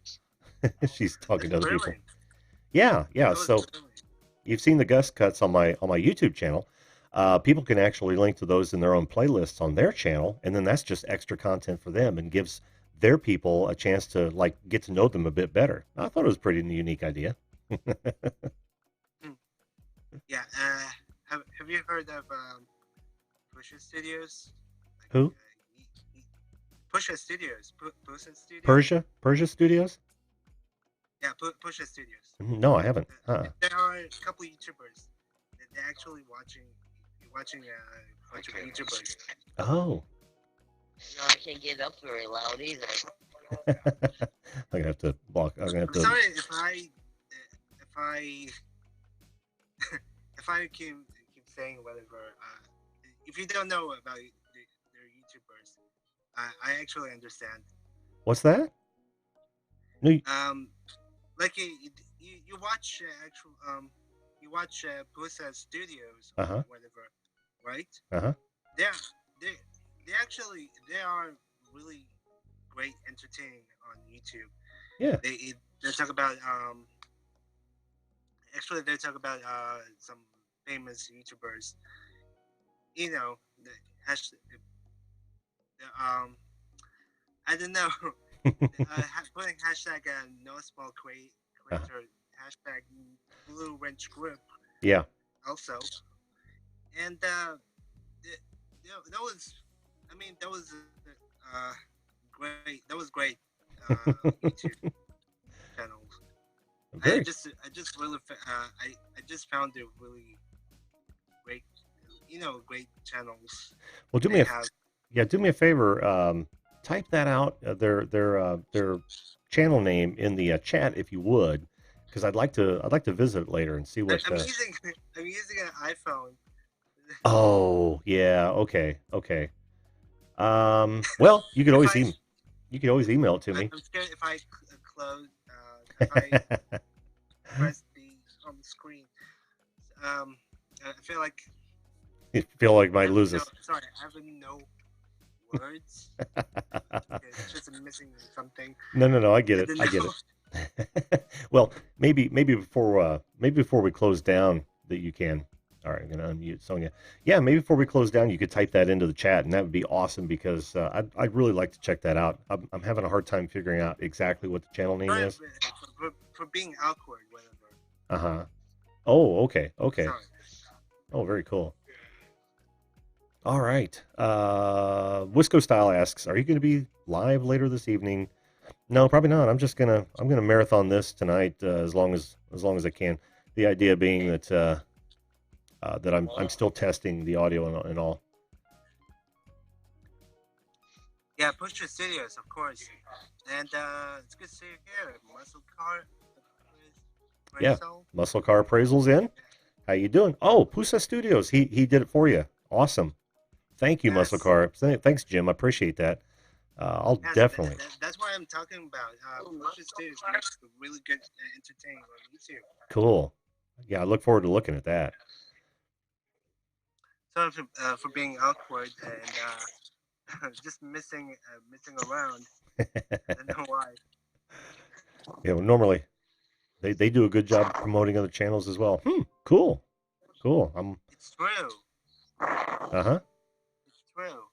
She's talking to That's other people. brilliant. Yeah. That was So brilliant. you've seen the guest cuts on my YouTube channel. People can actually link to those in their own playlists on their channel, and then that's just extra content for them and gives their people a chance to get to know them a bit better. I thought it was a pretty unique idea. Yeah. Have you heard of Pusha Studios? Who? Pusha Studios. Pusha Studios. Persia Studios? Yeah, Pusha Studios. No, I haven't. There are a couple YouTubers. They're actually watching a bunch of YouTubers. Oh. No, I can't get up very loud either. I'm gonna have to block. I'm gonna have I'm to. sorry if I keep saying whatever. If you don't know about their YouTubers, I actually understand. What's that? No. Like you watch you watch Pusha Studios or Uh-huh. whatever, right? Uh-huh. They are really great entertaining on YouTube. Yeah. They talk about they talk about some famous YouTubers. The hashtag, I don't know. Putting hashtag no small creator, hashtag blue wrench grip Yeah. also, and that was, that was great. That was great. YouTube channels. Very. I just really I just found it really great. Great channels. Well, do me a favor. Type that out, their channel name in the chat if you would, because I'd like to visit it later and see what. I'm using an iPhone. Oh yeah, okay. Well, you could always email it to me. I'm scared if I close if I press on the screen. I feel like. You feel like might lose us. Sorry, I have no words. It's just missing something. No, I get it. Well, maybe before we close down that you can. All right, I'm gonna unmute Sonia. Yeah, maybe before we close down, you could type that into the chat, and that would be awesome because I'd really like to check that out. I'm having a hard time figuring out exactly what the channel name is. For being awkward, whatever. Uh-huh. Oh, okay. Sorry. Oh, very cool. All right. Wisco Style asks, "Are you going to be live later this evening?" No, probably not. I'm gonna marathon this tonight as long as I can. The idea being that that I'm still testing the audio and all. Yeah, Pusha Studios, of course, and it's good to see you here, Muscle Car. Yeah, Muscle Car Appraisal's in. How you doing? Oh, Pusa Studios. He did it for you. Awesome. Thank you, Yes. Muscle Car. Thanks, Jim. I appreciate that. I'll Yes, definitely. that's what I'm talking about. Pushes too is really good entertaining on YouTube. Cool. Yeah, I look forward to looking at that. Sorry for being awkward and just missing around. I don't know why. Yeah, well, normally they do a good job promoting other channels as well. Cool. Cool. It's true. Uh-huh. It's true.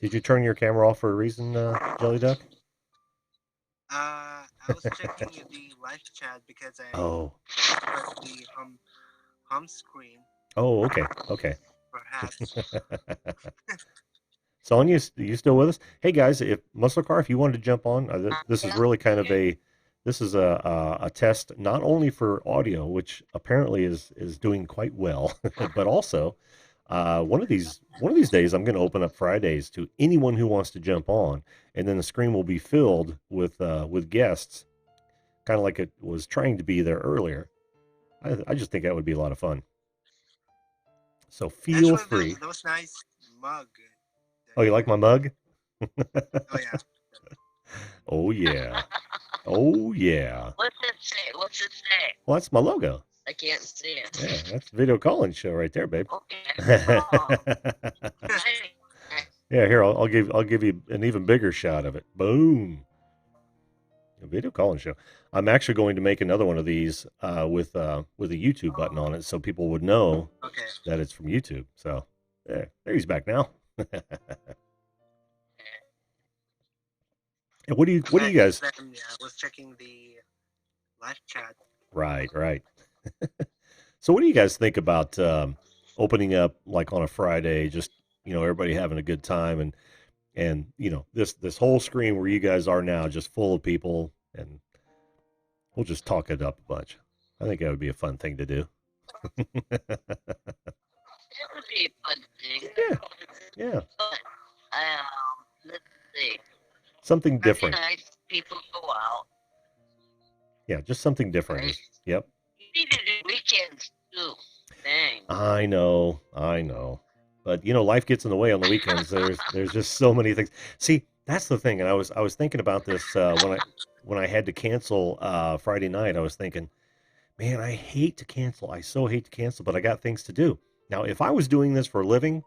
Did you turn your camera off for a reason, Jelly Duck? I was checking the live chat because I Oh. pressed the home screen. Oh, okay. Okay. Perhaps. Sonia, you still with us? Hey guys, if Muscle Car, if you wanted to jump on, this is Yeah. really kind of this is a test not only for audio, which apparently is doing quite well, but also one of these days I'm going to open up Fridays to anyone who wants to jump on, and then the screen will be filled with guests, kind of like it was trying to be there earlier. I just think that would be a lot of fun. So feel Actually, free. those nice mug. Oh, you like my mug? Oh yeah. Oh yeah. Oh yeah. What's it say? What's it say? Well, that's my logo. I can't see it. Yeah, that's the video calling show right there, babe. Okay. Oh, nice. Yeah, here I'll give you an even bigger shot of it. Boom. A video calling show. I'm actually going to make another one of these with a YouTube button on it, so people would know Okay. that it's from YouTube. So there he's back now. And what do you guys? Yeah, I was checking the live chat. Right, right. So what do you guys think about opening up like on a Friday, just everybody having a good time and this whole screen where you guys are now just full of people, and we'll just talk it up a bunch. I think that would be a fun thing to do. It would be a fun thing. Yeah, yeah. Let's see. Something different. Friday nights, people go out. Yeah, just something different. Right. Yep. You need to do weekends too. Dang. I know. But life gets in the way on the weekends. There's just so many things. See, that's the thing. And I was thinking about this when I had to cancel Friday night. I was thinking, man, I hate to cancel. I so hate to cancel, but I got things to do. Now, if I was doing this for a living,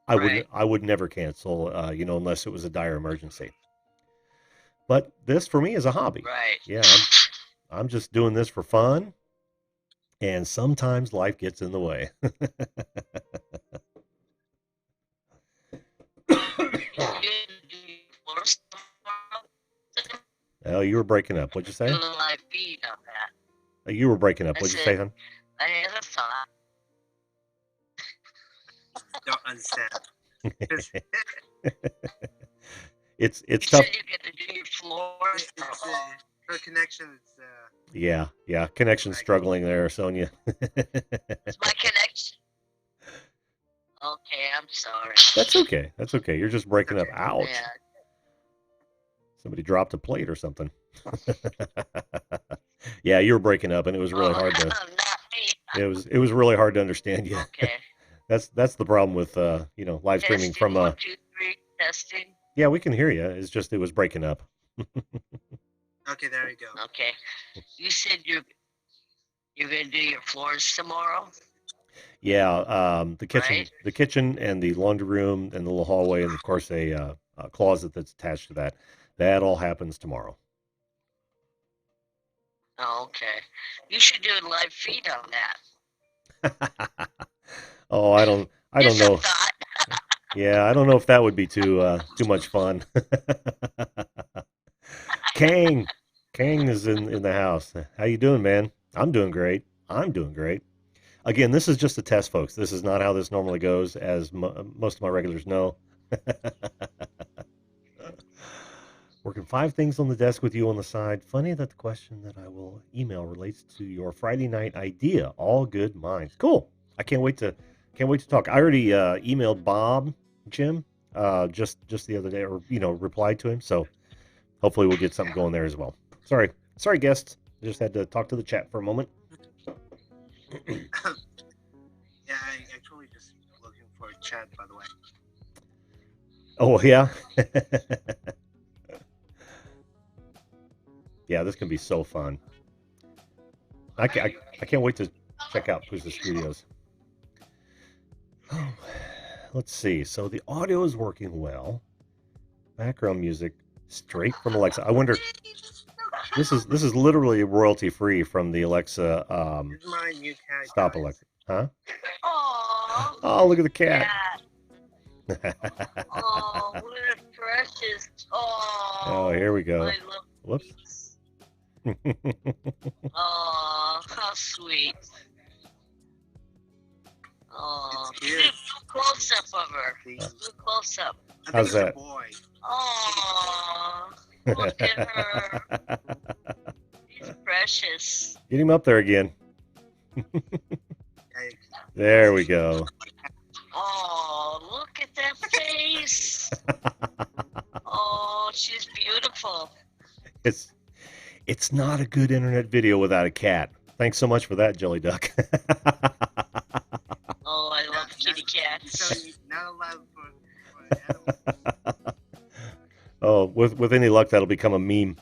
Right. I would never cancel, unless it was a dire emergency. But this for me is a hobby. Right. Yeah, I'm just doing this for fun, and sometimes life gets in the way. Oh, you were breaking up. What'd you say? Do a live feed on that. You were breaking up. I What'd you said- say, hon? I had a thought. Don't understand. It's You tough. said you get to do your floors. Her connection is Yeah. Connection struggling there, Sonia. It's my connection. Okay, I'm sorry. That's okay. You're just breaking up. Okay. Ouch. Yeah. Somebody dropped a plate or something. Yeah, you were breaking up, and it was really hard to. Not me. It was really hard to understand you. Okay. That's the problem with live streaming Testing, from 1, 2, 3, testing. Yeah, we can hear you. It's just it was breaking up. okay. There you go. Okay. You said you're gonna do your floors tomorrow. Yeah, Right. the kitchen and the laundry room and the little hallway, and of course a closet that's attached to that. That all happens tomorrow. Oh, okay. You should do a live feed on that. Oh, I don't Just a know. thought. Yeah, I don't know if that would be too much fun. Kang is in the house. How you doing, man? I'm doing great. Again, this is just a test, folks. This is not how this normally goes, as most of my regulars know. Working 5 things on the desk with you on the side. Funny that the question that I will email relates to your Friday night idea. All good minds. Cool. I can't wait to talk. I already emailed Bob, Jim, just the other day, or replied to him. So hopefully we'll get something going there as well. Sorry, guests. I just had to talk to the chat for a moment. Yeah, I actually just looking for a chat, by the way. Oh, yeah? Yeah, this can be so fun. I can't wait to check out Pusa Studios. Oh, let's see. So the audio is working well. Background music straight from Alexa. I wonder. This is literally royalty free from the Alexa. This is my new cat. Stop guys. Alexa. Huh? Aw. Oh, look at the cat. Oh, what a precious. Oh. Oh, here we go. I love Whoops. Oh, how sweet. Oh, It's cute. look close up of her. See? Look close up. I think How's it's that? a boy. Oh, look at her. She's precious. Get him up there again. Hey, There we go. Oh, look at that face. Oh, she's beautiful. It's not a good internet video without a cat. Thanks so much for that, Jelly Duck. Oh, I love kitty So cats. you're not allowed for animals. Oh, with any luck, that'll become a meme.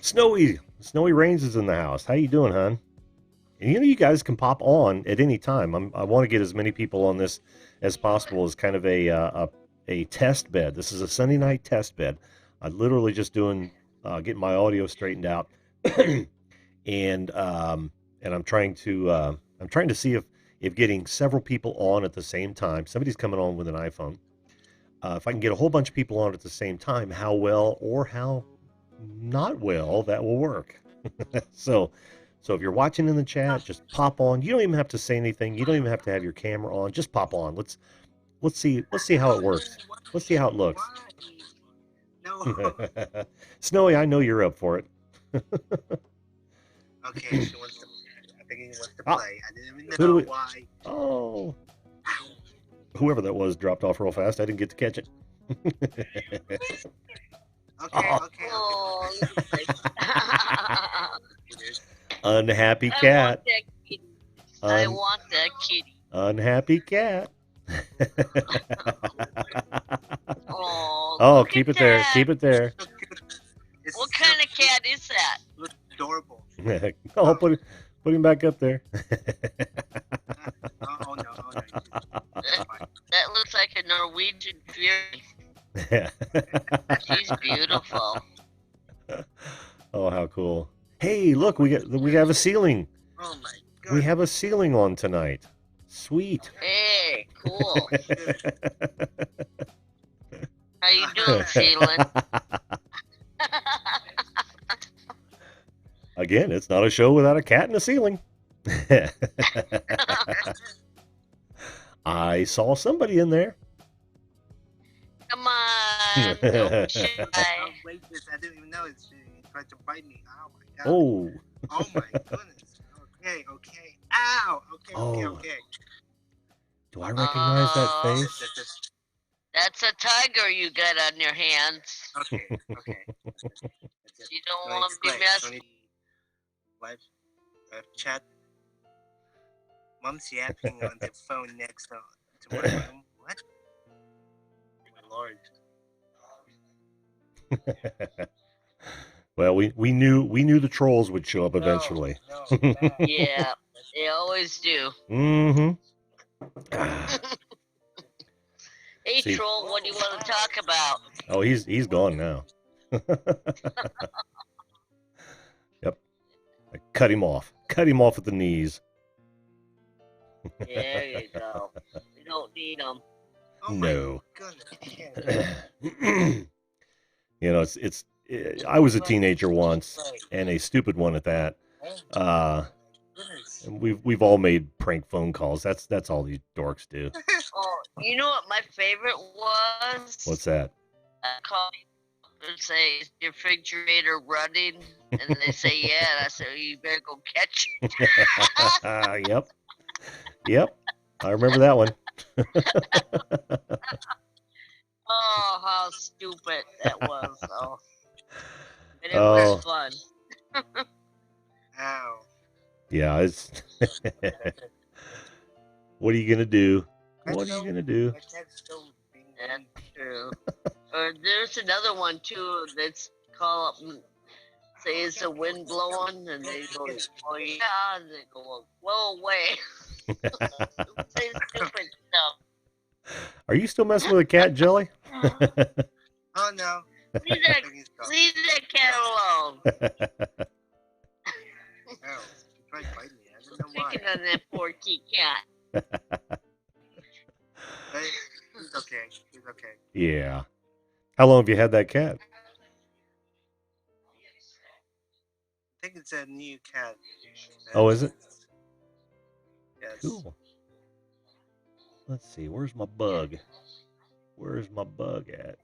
Snowy Rains is in the house. How you doing, hon? And you guys can pop on at any time. I want to get as many people on this as possible as kind of a test bed. This is a Sunday night test bed. I'm literally just doing getting my audio straightened out, and I'm trying to see if getting several people on at the same time. Somebody's coming on with an iPhone. If I can get a whole bunch of people on at the same time, how well or how not well that will work. So if you're watching in the chat, just pop on. You don't even have to say anything. You don't even have to have your camera on. Just pop on. Let's see how it works. Let's see how it looks. No. Snowy, I know you're up for it. Okay, she wants to. I think he wants to Ah, play. I didn't even who do know we- why. Oh, whoever that was dropped off real fast. I didn't get to catch it. Okay, Oh. okay. Oh, Unhappy I cat. want that kitty. I want that kitty. Unhappy cat. Oh, Oh, look keep at it there. that. Keep it there. It's What so kind of cat is that? looks adorable. Oh, put him back up there. Oh no, oh no. That looks like a Norwegian fury. She's beautiful. Oh, how cool! Hey, look, we have a ceiling. Oh my god. We have a ceiling on tonight. Sweet. Hey, cool. How you doing, Ceylon? Again, it's not a show without a cat and a ceiling. I saw somebody in there. Come on, don't shy. Oh, wait, this, I didn't even know it. She tried to bite me. Oh my god. Oh. Oh my goodness. Okay, okay. Ow. Okay, okay, Oh. okay. Do I recognize that face? That's a tiger you got on your hands. Okay, okay. That's it. You don't No, want it's to be great. messy. No need- Live chat. Mom's yapping on the phone next to my room. What? My lord. Well, we knew the trolls would show up eventually. No, Yeah, they always do. Mm-hmm. Hey, See- troll, what do you want to talk about? Oh, he's gone now. Yep. I cut him off. Cut him off at the knees. There you go. We don't need them. Oh No. my goodness. You know, I was a teenager once, and a stupid one at that. Goodness. And we've all made prank phone calls. That's all these dorks do. Oh, you know what my favorite was? What's that? I call and say, "Is your refrigerator running?" And they say, "Yeah." And I say, "You better go catch it." Yep. Yep. I remember that one. Oh, how stupid that was, though. But it Oh. was fun. Ow. Yeah, it's. What are you gonna do? That's What are you still, gonna do? my cat's still being That's weaned. true. Or there's another one too that's call up and say is the wind blowing, and they go, oh yeah, and they go, blow away. Say stupid stuff. Are you still messing with a cat, Jelly? Oh no. Leave I that, think he's gone. leave that cat alone. Oh, he tried biting me. I don't know why. Picking on that poor kitty cat. But he's okay. He's okay. Yeah. How long have you had that cat? I think it's a new cat. Oh, is it? Yes. Cool. Let's see. Where's my bug? Where's my bug at?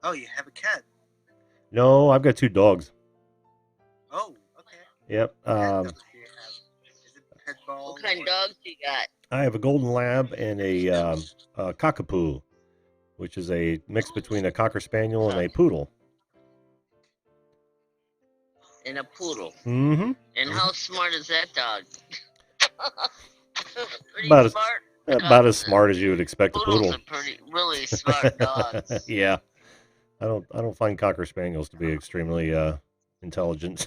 Oh, you have a cat. No, I've got 2 dogs. Oh, okay. Yep. What kind of dogs do you have? Is it pit bull? What kind of or- dogs you got? I have a golden lab and a cockapoo, which is a mix between a cocker spaniel and a poodle. And a poodle. Mm-hmm. And how smart is that dog? Pretty About as- smart. About as smart as you would expect a Poodles poodle. are really smart dogs. Yeah. I don't find cocker spaniels to be extremely intelligent.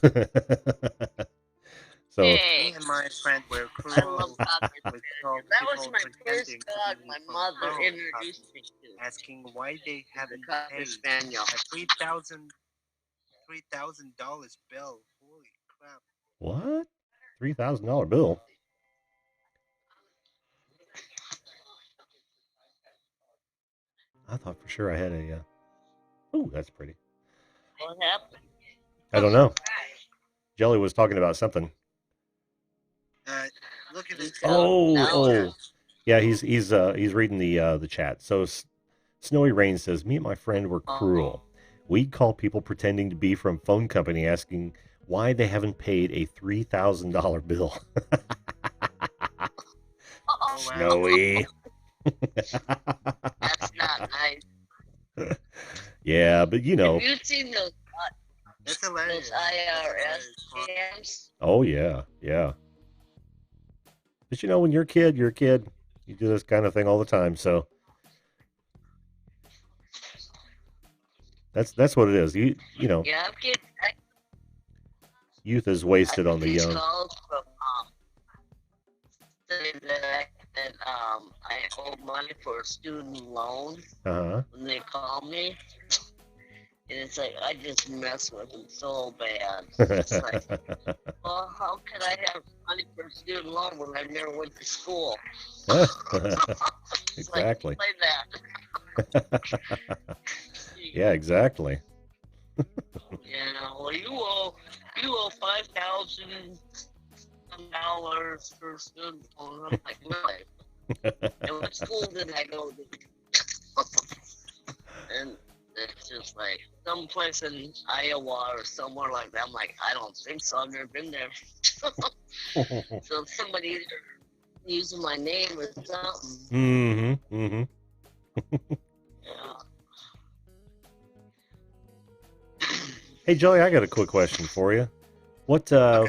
So Me Hey, and my friend were I cruel. love cocker with spaniels. That was people my first pretending to dog be my from mother phone introduced me to. asking why they The haven't cocker paid spaniel. a $3,000 bill. Holy crap! what? $3,000 bill? I thought for sure I had a. Oh, that's pretty. What happened? I don't know. Jelly was talking about something. Look at this. Oh. Yeah, he's reading the chat. So Snowy Rain says, "Me and my friend were cruel. We'd call people pretending to be from phone company asking why they haven't paid a $3,000 bill." Oh, wow. Snowy. That's not nice. Yeah, but you know. Have you seen those That's hilarious. IRS scams? Oh yeah, yeah. But you know, when you're a kid, you're a kid. You do this kind of thing all the time. So that's what it is. You know, Yeah, youth is wasted on the these young. calls from saying that I owe money for a student loan Uh when they call me. And it's like, I just mess with them so bad. It's like, huh. well, how could I have money for a student loan when I never went to school? Exactly. Like, play that. Yeah, exactly. Well, you owe $5,000 for a student loan. I'm like, really? And what school did I go to? And it's just like some place in Iowa or somewhere like that. I'm like, I don't think so. I've never been there. So somebody using my name or something. Mm-hmm. Yeah. Hey Joey, I got a quick question for you. What's the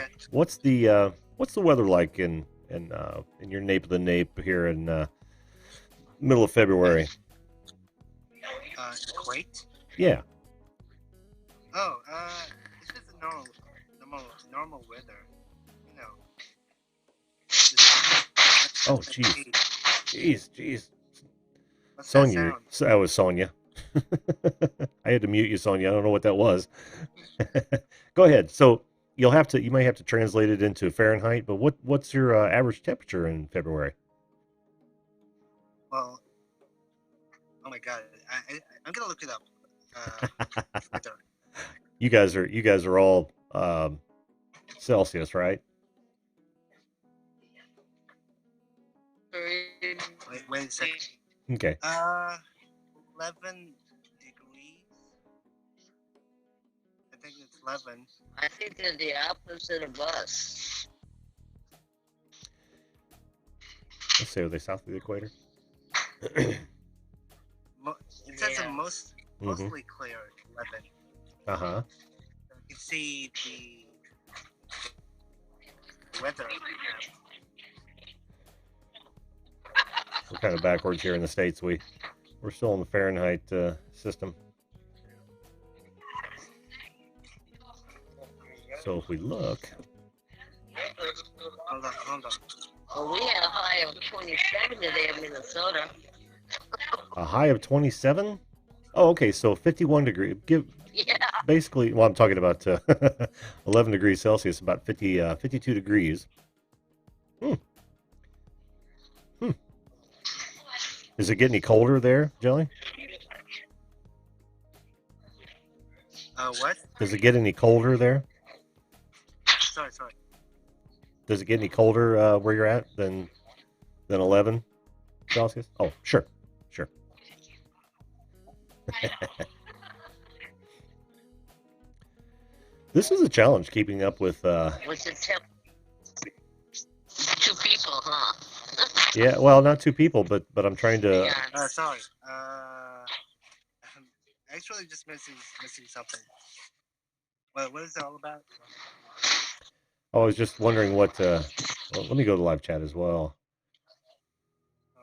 weather like in your nape of the nape here in middle of February? Kuwait? Yeah. Oh, it's just a normal weather. You know. Oh, jeez. What's that Sonia, sound? so that was Sonia. I had to mute you, Sonia. I don't know what that was. Go ahead. So you may have to translate it into Fahrenheit. But what's your average temperature in February? Well, oh my God, I'm gonna look it up. Weather. You guys are all Celsius, right? Wait a second. Okay. 11 degrees. I think it's 11. I think they're the opposite of us. Let's see. Are they south of the equator? It says a mostly clear 11. Uh huh. You can see weather. We're kind of backwards here in the States. We're still in the Fahrenheit system. So if we look, Hold on. Well, we had a high of 27 today in Minnesota. a high of 27. Oh, okay. So 51 degree. Yeah. Basically, well, I'm talking about 11 degrees Celsius, about 52 degrees. Does it get any colder there, Jelly? What? Does it get any colder there? Sorry. Does it get any colder where you're at than 11 Celsius? Oh, sure. This is a challenge keeping up with. What's the temp? 2 people, huh? Yeah, well, not 2 people, but I'm trying to. Yeah. Sorry. I'm actually just missing something. What is it all about? I was just wondering what. Well, let me go to live chat as well.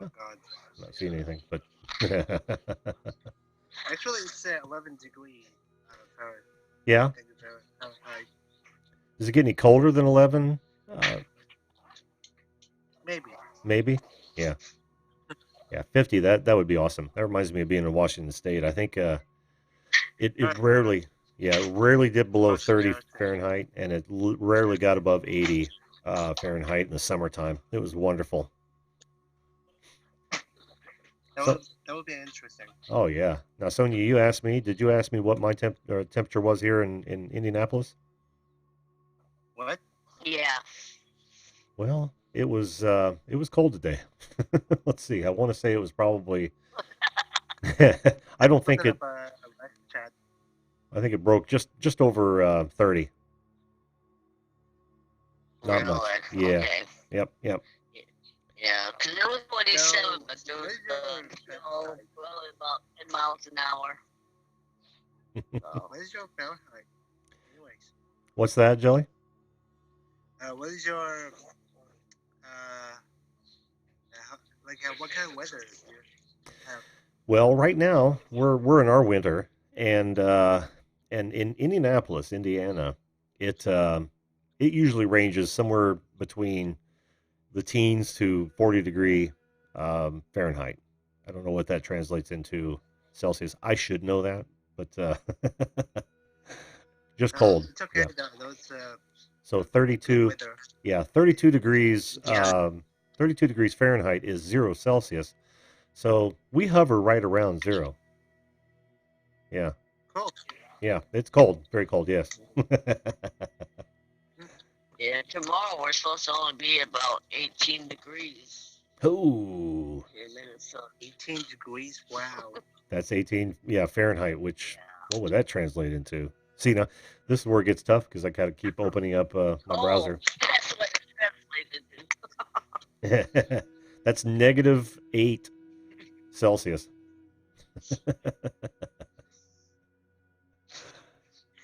Oh God. I'm not seeing anything, but. Actually, it's 11 degrees. Yeah. Does it get any colder than 11? Maybe. Yeah. Yeah, 50. That would be awesome. That reminds me of being in Washington State. I think it rarely dipped below 30 Fahrenheit, and it rarely got above 80 Fahrenheit in the summertime. It was wonderful. That would be interesting. Oh yeah. Now, Sonia, did you ask me what my temperature was here in Indianapolis? What? Yeah. Well, it was cold today. Let's see. I want to say it was probably. I don't think it. I think it broke just over 30. Not much. Yeah. Okay. Yep. Yeah, because it was 27, but there was probably about 10 miles an hour. So. What is your Fahrenheit? Anyways. What's that, Jelly? What is your what kind of weather do you have? Well, right now we're in our winter, and in Indianapolis, Indiana, it usually ranges somewhere between the teens to 40-degree Fahrenheit. I don't know what that translates into Celsius. I should know that, but just cold. It's okay. Yeah. Those, so 32, 32 degrees, 32 degrees Fahrenheit is 0 Celsius. So we hover right around 0. Yeah. Cold. Yeah, it's cold. Very cold, yes. Yeah, tomorrow we're supposed to only be about 18 degrees. Ooh. In Minnesota. 18 degrees? Wow. That's 18, Fahrenheit, which, what would that translate into? See, now, this is where it gets tough, because I got to keep opening up my browser. That's what it translated to. That's -8 Celsius.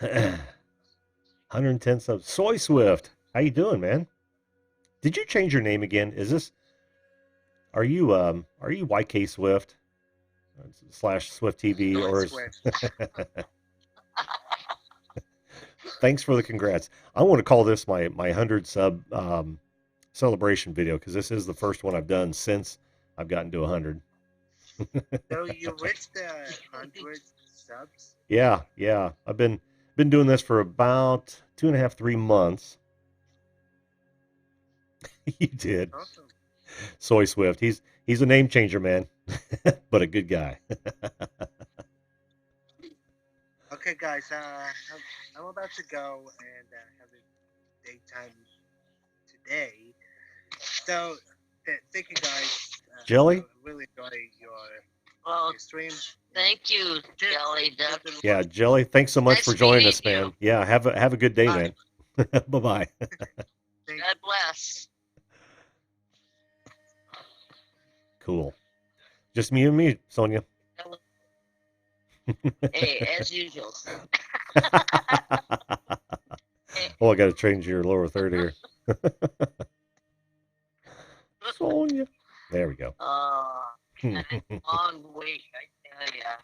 110 subs. Soy Swift. How you doing, man? Did you change your name again? Are you YK Swift / Swift TV or Thanks for the congrats. I want to call this my 100 sub celebration video, because this is the first one I've done since I've gotten to 100. So you reached the 100 subs? Yeah. I've been doing this for about 2.5, 3 months. You did. Awesome. Soy Swift. He's a name changer, man, but a good guy. Okay, guys. I'm about to go and have a daytime today. So thank you, guys. Jelly? I really enjoy your stream. Thank you, Jelly. Yeah, Jelly. Thanks so much Nice for joining meeting us, man. you. Yeah, have a good day, Bye. man. Bye-bye. God bless. Cool. Just me and me, Sonia. Hey, as usual. Oh, I got to change your lower third here. Sonia. There we go. And it's a long week, I tell ya.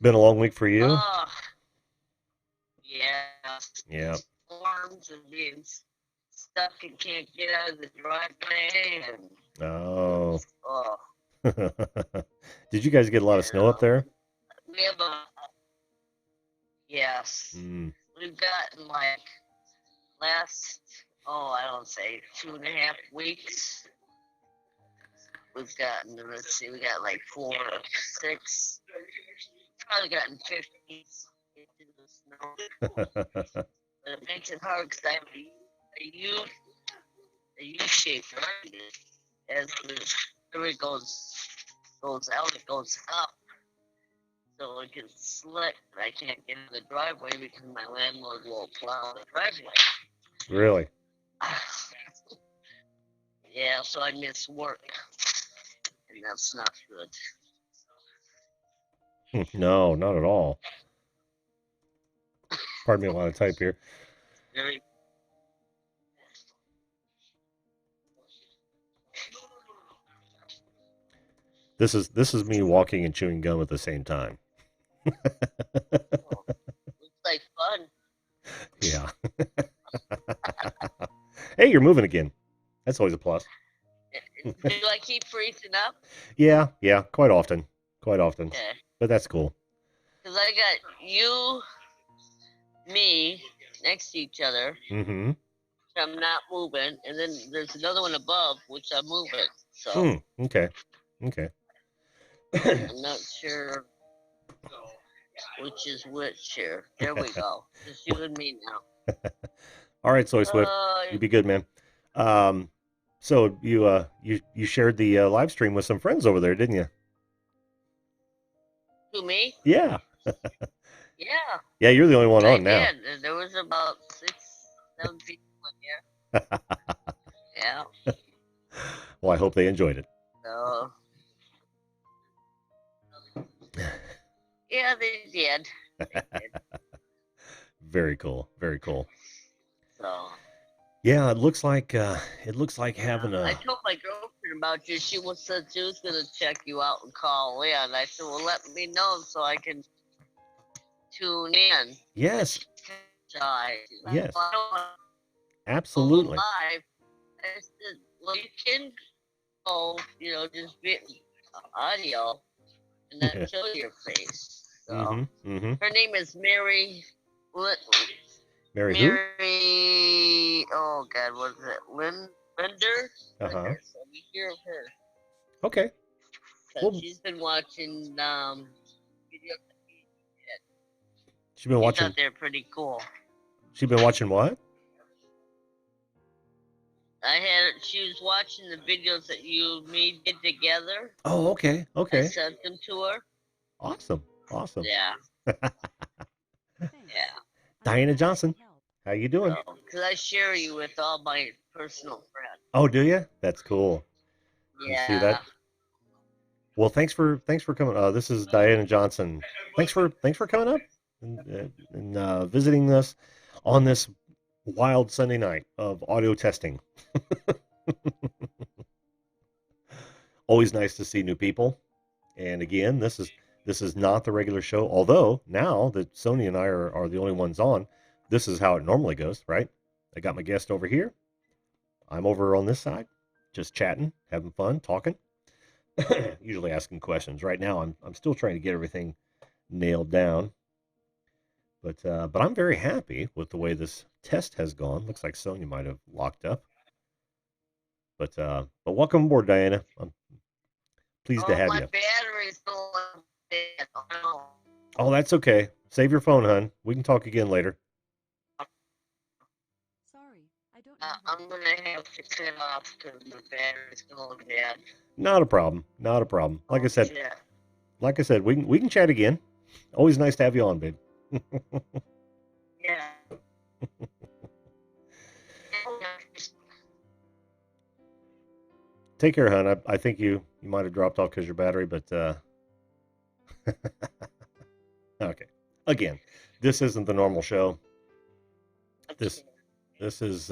Been a long week for you? Oh, yeah. Yeah. Storms and being stuck and can't get out of the driveway. And, Oh. oh, Did you guys get a lot of snow up there? we have a, yes. Mm. We've gotten like last, I don't say 2.5 weeks. We've gotten, let's see, we got like 4 or 6. Probably gotten 50 inches of snow. But it makes it hard because I have a U-shaped radius. As the river goes out, it goes up. So it gets slick, and I can't get in the driveway because my landlord won't plow the driveway. Really? Yeah, so I miss work. And that's not good. No, not at all. Pardon me while I type here. Very. This is me walking and chewing gum at the same time. Looks like fun. Yeah. Hey, you're moving again. That's always a plus. Do I keep freezing up? Yeah, quite often. Okay. But that's cool. Because I got you, me, next to each other. Mm-hmm. I'm not moving, and then there's another one above, which I'm moving. So Okay. I'm not sure which is which here. There we go. Just you and me now. All right, Soy Swift. You be good, man. So you shared the live stream with some friends over there, didn't you? Who, me? Yeah. Yeah. Yeah, you're the only one on now. I did. There was about 6, 7 people in here. Yeah. Well, I hope they enjoyed it. So. Yeah, they did. Very cool. So. Yeah, it looks like having a. I told my girlfriend about you. She said she was gonna check you out and call in. I said, "Well, let me know so I can tune in." Yes. Yes. Absolutely. Live. I said, "Well, you can go, just be audio and not show your face." So her name is Mary. Mary who? Mary. Oh God, what is it? Linder. Uh-huh. So we hear of her. Okay. Well, she's been watching videos. She's been watching. I thought they're pretty cool. She's been watching what? She was watching the videos that you and me did together. Oh, okay. I sent them to her. Awesome. Yeah. Yeah. Diana Johnson, how you doing? Because I share you with all my personal friends. Oh, do you? That's cool. Yeah. You see that? Well, thanks for coming. This is Diana Johnson. Thanks for coming up and visiting us on this wild Sunday night of audio testing. Always nice to see new people. And again, this is not the regular show. Although now that Sonia and I are the only ones on, this is how it normally goes, right? I got my guest over here. I'm over on this side, just chatting, having fun, talking, usually asking questions. Right now, I'm still trying to get everything nailed down. But I'm very happy with the way this test has gone. Looks like Sonia might have locked up. But welcome aboard, Diana. I'm pleased to have you. My battery's going dead. Oh, that's okay. Save your phone, hon. We can talk again later. Sorry, I don't know. I'm gonna have to cut off because the battery's going dead. Not a problem. Like I said, we can chat again. Always nice to have you on, babe. Yeah. Take care, hon. I think you might have dropped off because your battery, but okay. Again, this isn't the normal show. This is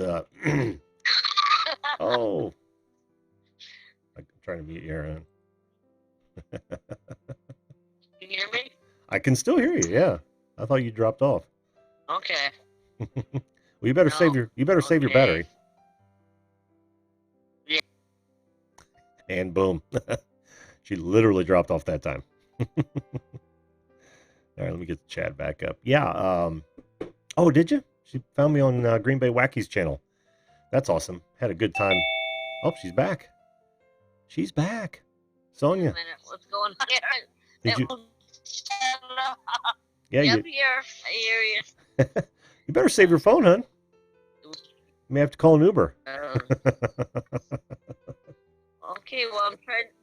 Oh, I'm trying to mute you, Aaron. Can you hear me? I can still hear you. Yeah, I thought you dropped off. Okay. Well, you better No. save your Okay. battery. Yeah. And boom, she literally dropped off that time. All right, let me get the chat back up. Yeah. Oh, did you? She found me on Green Bay Wacky's channel. That's awesome. Had a good time. Oh, she's back. She's back. Wait a Sonia, minute. What's going on here? did you? Shut up. Yeah, Yep, you. here. I hear you. You better save your phone, hon. You may have to call an Uber. Okay, well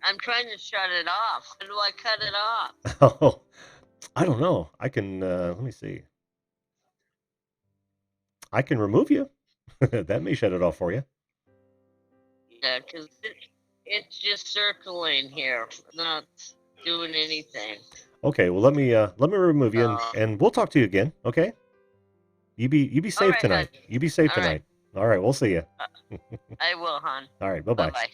I'm trying to shut it off. How do I cut it off? Oh, I don't know. I can. Let me see. I can remove you. That may shut it off for you. Yeah, because it's just circling here, not doing anything. Okay, well let me remove you and we'll talk to you again. Okay. You be safe right, tonight. hon. You be safe All tonight. All right, we'll see you. I will, hon. All right, bye bye. Bye.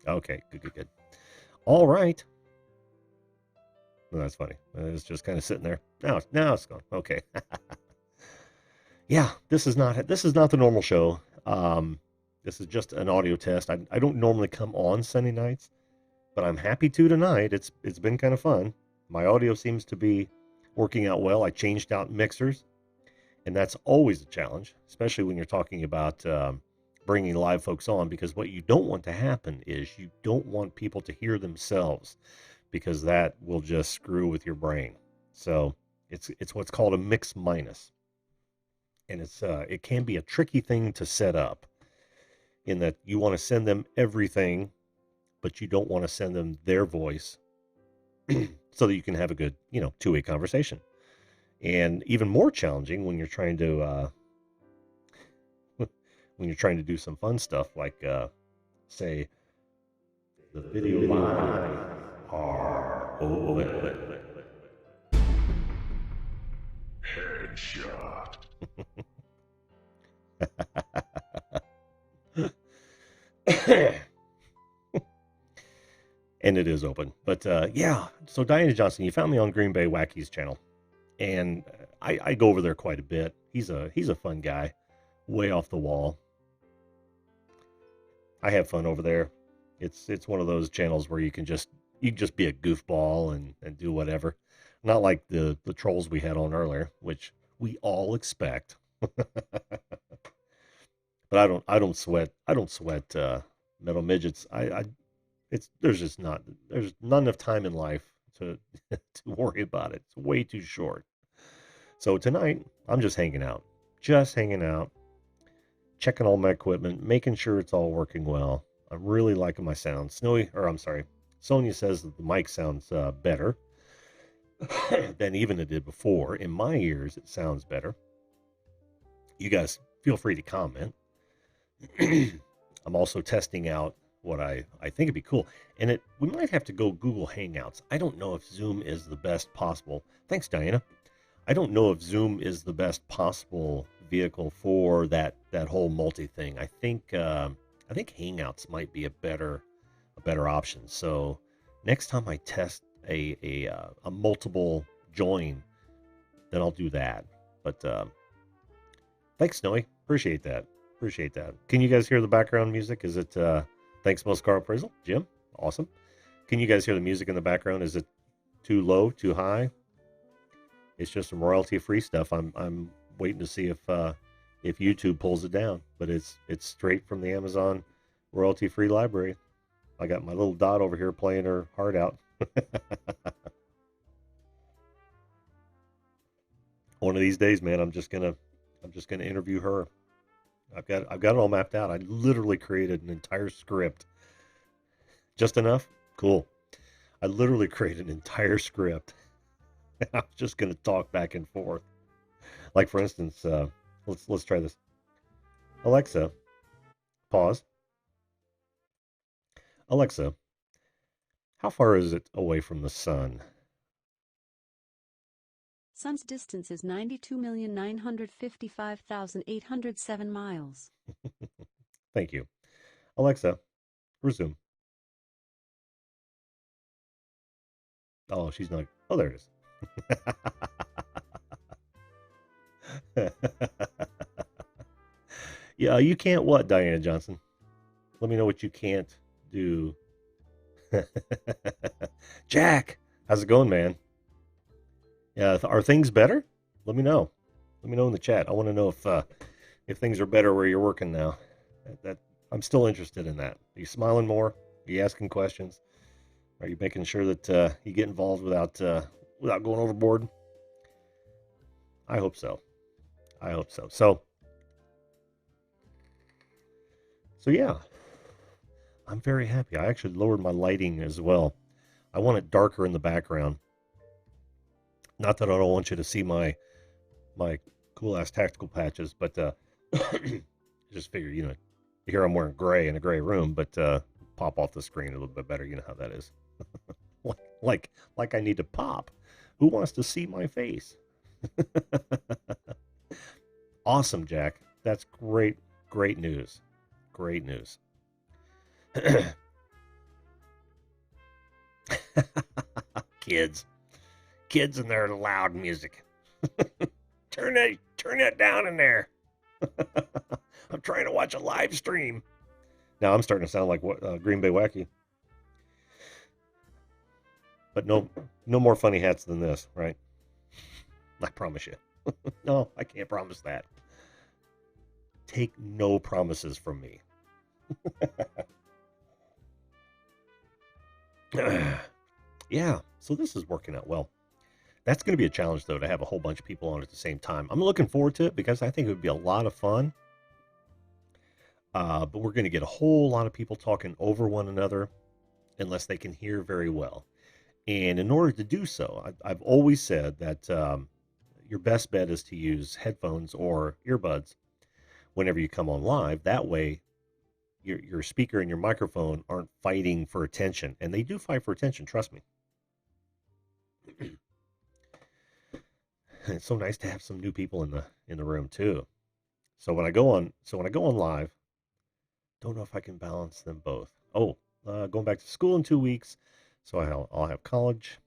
Okay, good. All right. Well, that's funny. It's just kind of sitting there. Now it's gone. Okay. Yeah, this is not the normal show. This is just an audio test. I don't normally come on Sunday nights, but I'm happy to tonight. It's been kind of fun. My audio seems to be working out well. I changed out mixers, and that's always a challenge, especially when you're talking about bringing live folks on, because what you don't want to happen is you don't want people to hear themselves, because that will just screw with your brain. So it's what's called a mix minus, and it can be a tricky thing to set up, in that you want to send them everything, but you don't want to send them their voice, so that you can have a good, two-way conversation. And even more challenging when you're trying to do some fun stuff, like say the video live are headshot. And it is open. But yeah, so Diana Johnson, you found me on Green Bay Wacky's channel, and I go over there quite a bit. He's a fun guy, way off the wall. I have fun over there. It's one of those channels where you can just be a goofball and do whatever. Not like the trolls we had on earlier, which we all expect. But I don't sweat metal midgets. There's not enough time in life to to worry about it. It's way too short. So tonight I'm just hanging out, checking all my equipment, making sure it's all working well. I'm really liking my sound. Sonia says that the mic sounds better than even it did before. In my ears, it sounds better. You guys feel free to comment. I'm also testing out what I think would be cool. And we might have to go Google Hangouts. I don't know if Zoom is the best possible. Thanks, Diana. I don't know if Zoom is the best possible vehicle for that whole multi thing. I think Hangouts might be a better option. So next time I test a multiple join, then I'll do that. But thanks, Snowy. Appreciate that. Can you guys hear the background music? Is it thanks, most car appraisal, Jim? Awesome. Can you guys hear the music in the background? Is it too low, too high? It's just some royalty-free stuff. I'm waiting to see if YouTube pulls it down, but it's straight from the Amazon royalty-free library. I got my little dot over here playing her heart out. One of these days, man, I'm just gonna interview her. I've got it all mapped out. I literally created an entire script. Just enough? Cool. I literally created an entire script. I'm just gonna talk back and forth. Like, for instance, let's try this. Alexa, pause. Alexa, how far is it away from the sun? Sun's distance is 92,955,807 miles. Thank you. Alexa, resume. Oh, she's not. Oh, there it is. Yeah, you can't what, Diana Johnson? Let me know what you can't do. Jack, how's it going, man? Yeah, are things better? Let me know. Let me know in the chat. I want to know if things are better where you're working now. That I'm still interested in that. Are you smiling more? Are you asking questions? Are you making sure that you get involved without going overboard? I hope so. I hope so. So yeah, I'm very happy. I actually lowered my lighting as well. I want it darker in the background. Not that I don't want you to see my cool ass tactical patches, but just figure, here I'm wearing gray in a gray room, but pop off the screen a little bit better. You know how that is. like I need to pop. Who wants to see my face? Awesome, Jack. That's great news. Great news. Kids and their loud music. Turn that down in there. I'm trying to watch a live stream. Now I'm starting to sound like Green Bay Wacky. But no more funny hats than this, right? I promise you. No, I can't promise that. Take no promises from me. Yeah, so this is working out well. That's going to be a challenge, though, to have a whole bunch of people on at the same time. I'm looking forward to it because I think it would be a lot of fun. But we're going to get a whole lot of people talking over one another unless they can hear very well. And in order to do so, I've always said that your best bet is to use headphones or earbuds whenever you come on live. That way, your speaker and your microphone aren't fighting for attention. And they do fight for attention, trust me. It's so nice to have some new people in the room too. So when I go on live, don't know if I can balance them both. Going back to school in 2 weeks, so I'll have college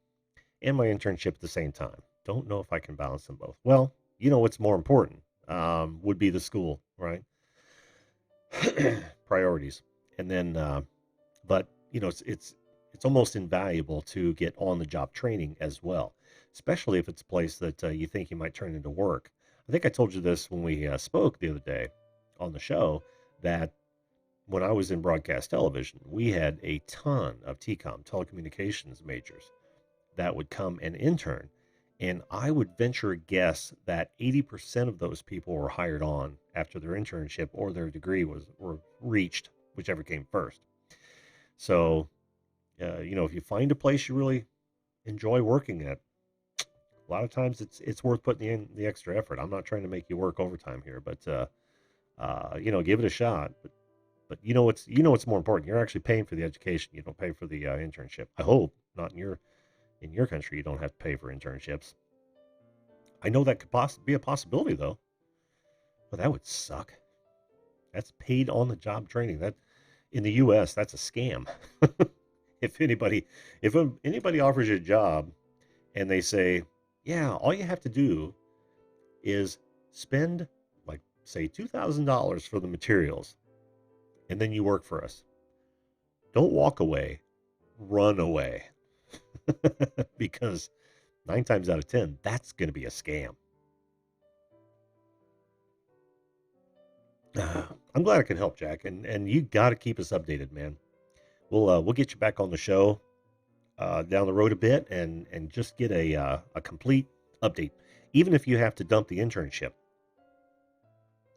and my internship at the same time. Don't know if I can balance them both. Well, what's more important would be the school, right? Priorities, and then, but it's almost invaluable to get on the job training as well, especially if it's a place that you think you might turn into work. I think I told you this when we spoke the other day on the show, that when I was in broadcast television, we had a ton of TCOM, telecommunications majors, that would come and intern. And I would venture a guess that 80% of those people were hired on after their internship or their degree were reached, whichever came first. So, if you find a place you really enjoy working at, a lot of times it's worth putting in the extra effort. I'm not trying to make you work overtime here, but give it a shot. But what's more important. You're actually paying for the education. You don't pay for the internship. I hope not in your country. You don't have to pay for internships. I know that could be a possibility though, but that would suck. That's paid on the job training. That in the U.S. that's a scam. If anybody offers you a job and they say, yeah, all you have to do is spend, like, say $2,000 for the materials, and then you work for us. Don't walk away, run away. Because 9 times out of 10, that's going to be a scam. I'm glad I can help, Jack, and you got to keep us updated, man. We'll get you back on the show down the road a bit and just get a complete update, even if you have to dump the internship.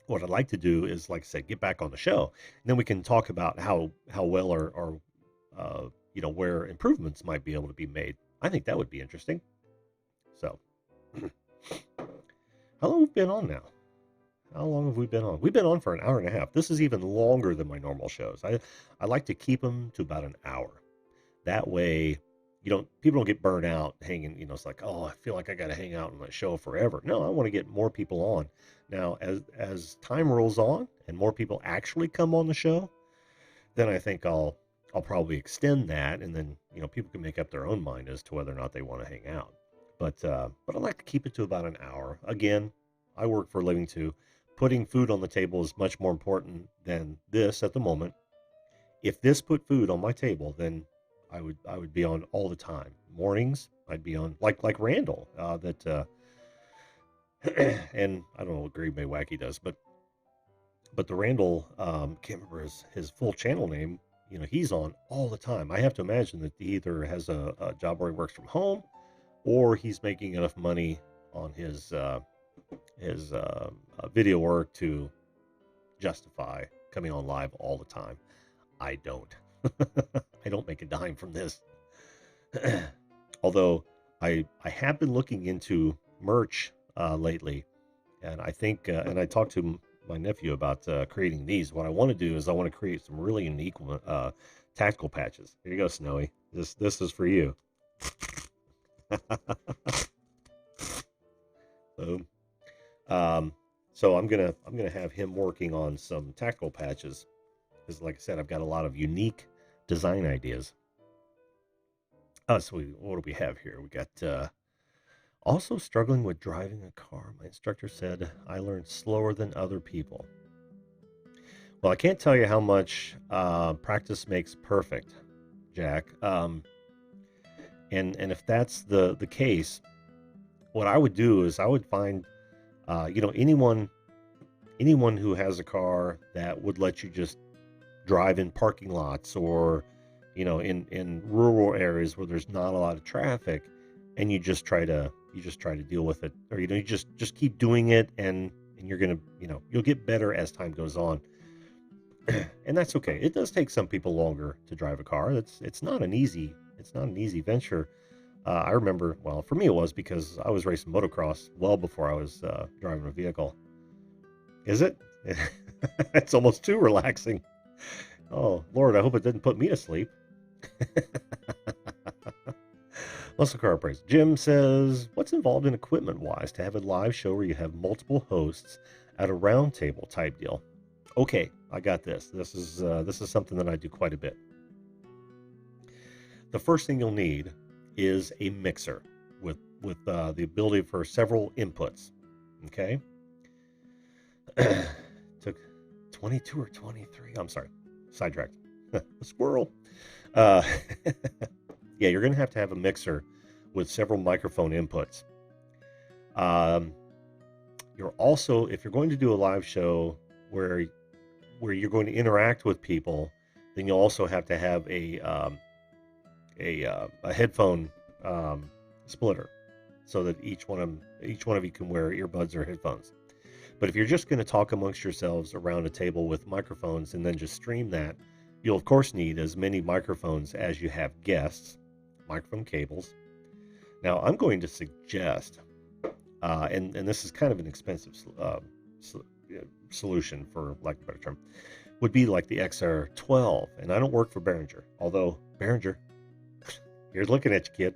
What I'd like to do is, like I said, get back on the show, and then we can talk about how well or where improvements might be able to be made. I think that would be interesting. So, how long have we been on now? How long have we been on? We've been on for an hour and a half. This is even longer than my normal shows. I like to keep them to about an hour. That way, people don't get burned out hanging, it's like, oh, I feel like I got to hang out on that show forever. No, I want to get more people on. Now, as time rolls on and more people actually come on the show, then I think I'll probably extend that, and then people can make up their own mind as to whether or not they want to hang out. But I like to keep it to about an hour. Again, I work for a living too. Putting food on the table is much more important than this at the moment. If this put food on my table, then I would be on all the time. Mornings, I'd be on like Randall. And I don't know what Green Bay Wacky does, but the Randall, can't remember his full channel name. He's on all the time. I have to imagine that he either has a job where he works from home, or he's making enough money on his video work to justify coming on live all the time. I don't. I don't make a dime from this. Although I have been looking into merch lately, and I think and I talked to my nephew about creating these. What I want to do is I want to create some really unique tactical patches. Here you go, Snowy. This is for you. Boom. So I'm gonna have him working on some tactical patches, because like I said, I've got a lot of unique design ideas. So what do we have here? We got also struggling with driving a car. My instructor said I learned slower than other people. Well, I can't tell you how much practice makes perfect, Jack. And if that's the case, what I would do is I would find anyone who has a car that would let you just drive in parking lots, or in rural areas where there's not a lot of traffic, and you just try to deal with it, or you just keep doing it, and you're gonna you'll get better as time goes on. And that's okay. It does take some people longer to drive a car. It's not an easy venture. I remember, well, for me it was, because I was racing motocross well before I was driving a vehicle. Is it? It's almost too relaxing. Oh Lord, I hope it didn't put me to sleep. Muscle car praise. Jim says, what's involved in equipment wise to have a live show where you have multiple hosts at a round table type deal? Okay, I got this. This is something that I do quite a bit. The first thing you'll need is a mixer with the ability for several inputs. Okay. Took 22 or 23. I'm sorry, sidetracked. A squirrel. Uh, yeah, you're going to have a mixer with several microphone inputs. You're also, if you're going to do a live show where you're going to interact with people, then you'll also have to have a headphone splitter, so that each one of you can wear earbuds or headphones. But if you're just going to talk amongst yourselves around a table with microphones and then just stream that, you'll of course need as many microphones as you have guests, microphone cables. Now I'm going to suggest, and this is kind of an expensive solution, for lack of a better term, would be like the XR12. And I don't work for Behringer, although Behringer, here's looking at you, kid.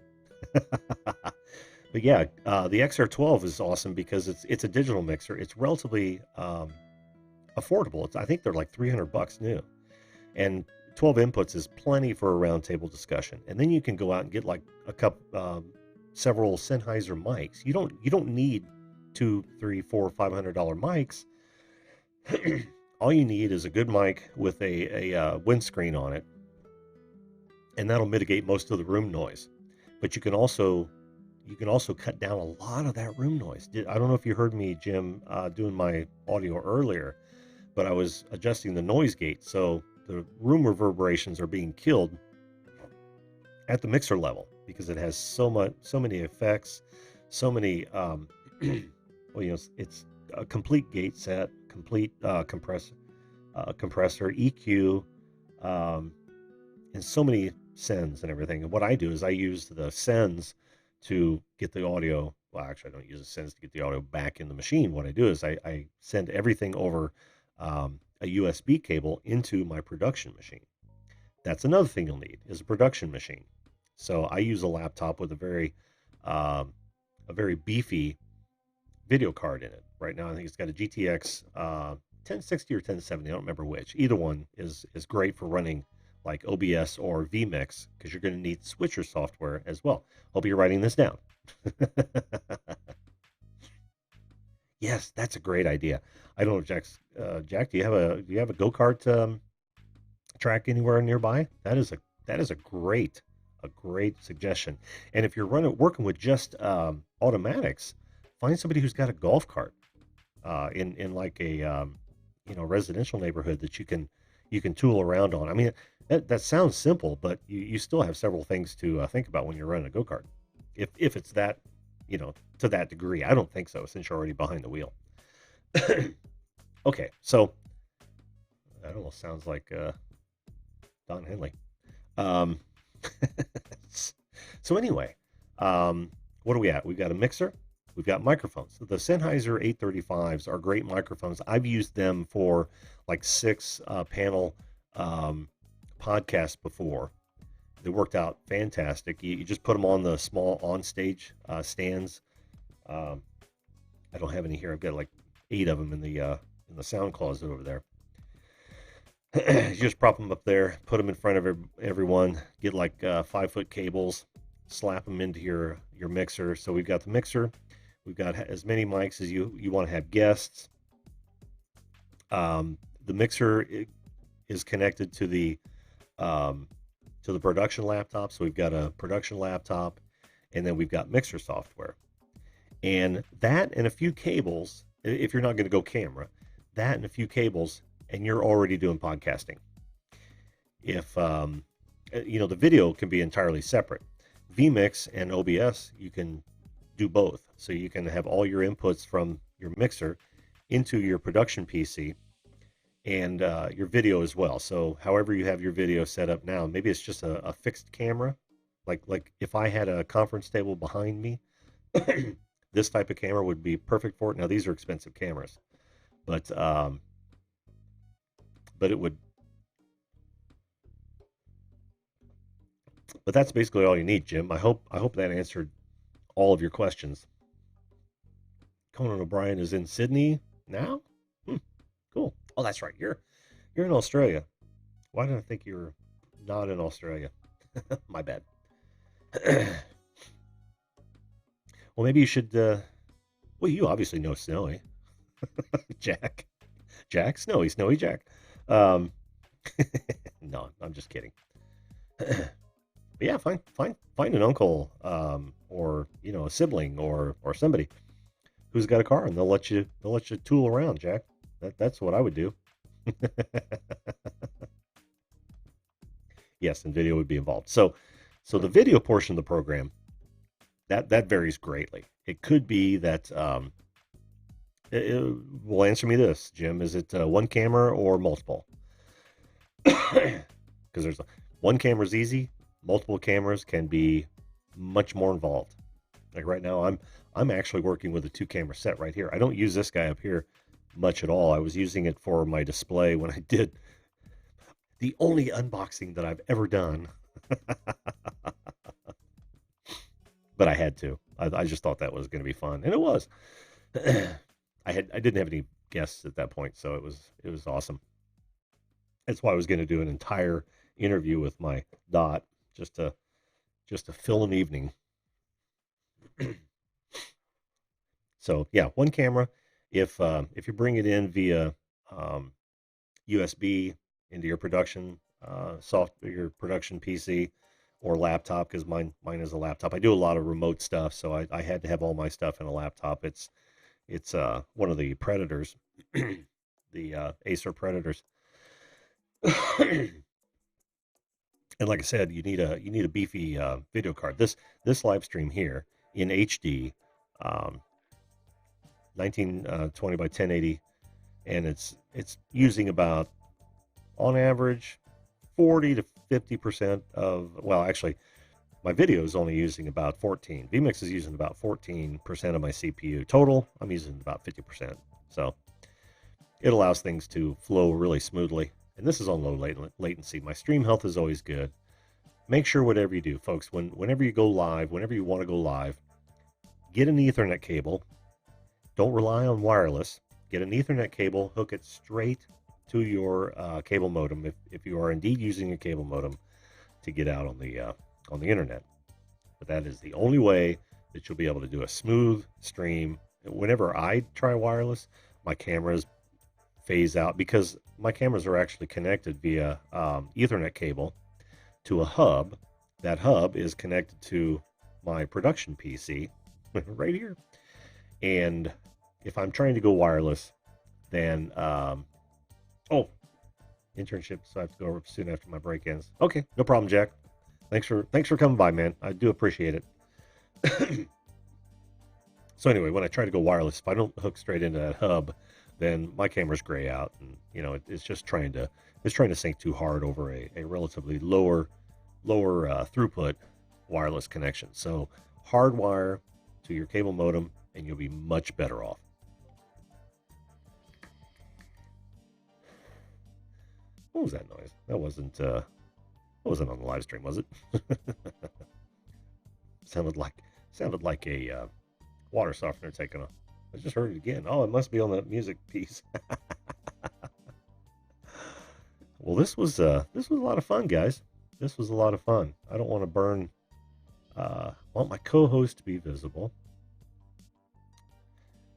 But yeah, the XR12 is awesome because it's a digital mixer. It's relatively affordable. I think they're like $300 new, and 12 inputs is plenty for a round table discussion. And then you can go out and get like several Sennheiser mics. You don't need $200, $300, $400, $500 mics. All you need is a good mic with a windscreen on it, and that'll mitigate most of the room noise. But you can also cut down a lot of that room noise. I don't know if you heard me, Jim, doing my audio earlier, but I was adjusting the noise gate, so the room reverberations are being killed at the mixer level, because it has so many effects, so many it's a complete gate set, complete compressor, EQ, and so many sends and everything. And what I do is I use the sends to get the audio. Well, actually, I don't use the sends to get the audio back in the machine. What I do is I send everything over a USB cable into my production machine. That's another thing you'll need, is a production machine. So I use a laptop with a very beefy video card in it. Right now, I think it's got a GTX 1060 or 1070. I don't remember which. Either one is great for running like OBS or vMix because you're going to need switcher software as well. Hope you're writing this down. Yes, that's a great idea. I don't know, Jack. Do you have a go kart track anywhere nearby? That is a great suggestion. And if you're working with just automatics, find somebody who's got a golf cart in like a residential neighborhood that you can tool around on. I mean, that sounds simple, but you still have several things to think about when you're running a go kart. If it's that to that degree, I don't think so since you're already behind the wheel. Okay, so that almost sounds like Don Henley. Um, so anyway, what are we at? We've got a mixer. We've got microphones. The Sennheiser 835s are great microphones. I've used them for like 6 panel podcasts before. They worked out fantastic. You just put them on the small on-stage stands. I don't have any here. I've got like 8 of them in the sound closet over there. You just prop them up there, put them in front of everyone, get like 5-foot cables, slap them into your mixer. So we've got the mixer. We've got as many mics as you want to have guests. The mixer is connected to the production laptop. So we've got a production laptop, and then we've got mixer software. And that and a few cables, if you're not going to go camera, that and a few cables, and you're already doing podcasting. If the video can be entirely separate. vMix and OBS, you can do both. So you can have all your inputs from your mixer into your production PC and your video as well. So however you have your video set up now, maybe it's just a fixed camera. Like if I had a conference table behind me, this type of camera would be perfect for it. Now these are expensive cameras, but it would. But that's basically all you need, Jim. I hope that answered all of your questions. Conan O'Brien is in Sydney now. Cool. Oh, that's right. You're in Australia. Why did I think you were not in Australia? My bad. Well, maybe you should. Well, you obviously know Snowy, Jack, Snowy, Jack. No, I'm just kidding. But yeah, find an uncle, or a sibling, or somebody who's got a car, and they'll let you tool around, Jack. That's what I would do. Yes, and video would be involved. So the video portion of the program that varies greatly. It could be that well, answer me this, Jim. Is it one camera or multiple? Because there's one camera is easy. Multiple cameras can be much more involved. Like right now, I'm actually working with a 2-camera set right here. I don't use this guy up here much at all. I was using it for my display when I did the only unboxing that I've ever done. But I had to. I just thought that was going to be fun, and it was. I didn't have any guests at that point, so it was awesome. That's why I was going to do an entire interview with my Dot just to fill an evening. So yeah, one camera. If you bring it in via USB into your production your production PC or laptop, because mine is a laptop. I do a lot of remote stuff, so I had to have all my stuff in a laptop. It's one of the Predators, the Acer Predators. And like I said, you need a beefy video card. This live stream here in HD, 1920 by 1080, and it's using about, on average, 40 to 50% of, well, actually, my video is only using about 14. vMix is using about 14% of my CPU. Total, I'm using about 50%. So it allows things to flow really smoothly. And this is on low latency. My stream health is always good. make sure whatever you do, folks, whenever you go live, whenever you want to go live, get an Ethernet cable. Don't rely on wireless. Get an Ethernet cable, hook it straight to your cable modem if you are indeed using a cable modem to get out on the internet. But that is the only way that you'll be able to do a smooth stream. Whenever I try wireless, my cameras phase out because my cameras are actually connected via Ethernet cable to a hub. That hub is connected to my production PC right here. And if I'm trying to go wireless, then oh, internship, so I have to go soon after my break ends. Okay, no problem, Jack. Thanks for coming by, man. I do appreciate it. So anyway, when I try to go wireless, if I don't hook straight into that hub, then my camera's gray out, and it's just trying to sync too hard over a relatively lower throughput wireless connection. So hardwire to your cable modem, and you'll be much better off. What was that noise? That wasn't on the live stream, was it? sounded like a water softener taking off. I just heard it again. Oh, it must be on that music piece. Well, this was a lot of fun, guys. This was a lot of fun. I don't want to burn. I want my co-host to be visible.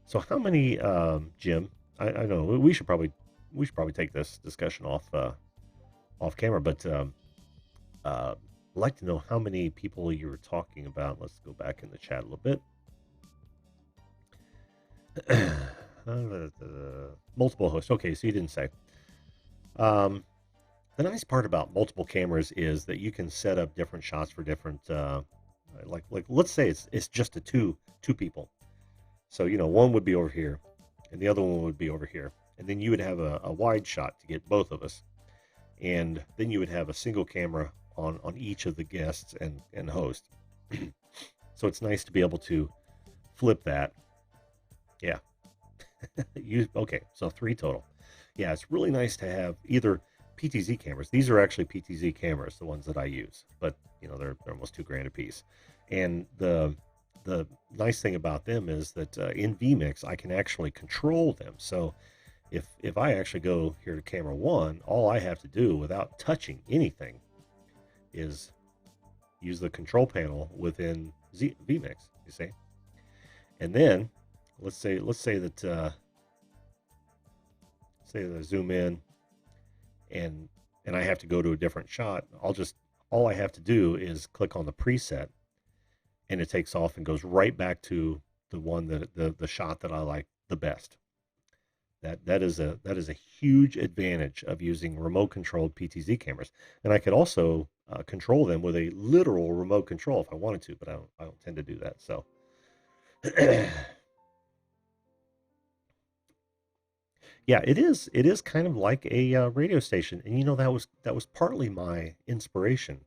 So how many, Jim? I know we should probably take this discussion off camera, but I'd like to know how many people you were talking about. Let's go back in the chat a little bit. Multiple hosts. Okay, so you didn't say. The nice part about multiple cameras is that you can set up different shots for different. Like let's say it's just a two people. So one would be over here, and the other one would be over here, and then you would have a wide shot to get both of us, and then you would have a single camera on each of the guests and host. So it's nice to be able to flip that. Yeah. Okay, so 3 total. Yeah, it's really nice to have either PTZ cameras. These are actually PTZ cameras, the ones that I use, but they're almost $2,000 a piece. And the nice thing about them is that in vMix I can actually control them. So if I actually go here to camera 1, all I have to do without touching anything is use the control panel within vMix, you see. And then let's say that say that I zoom in and I have to go to a different shot. All I have to do is click on the preset, and it takes off and goes right back to the one that the shot that I like the best. That is a huge advantage of using remote controlled PTZ cameras. And I could also control them with a literal remote control if I wanted to, but I don't tend to do that. So yeah, it is kind of like a radio station. And that was partly my inspiration.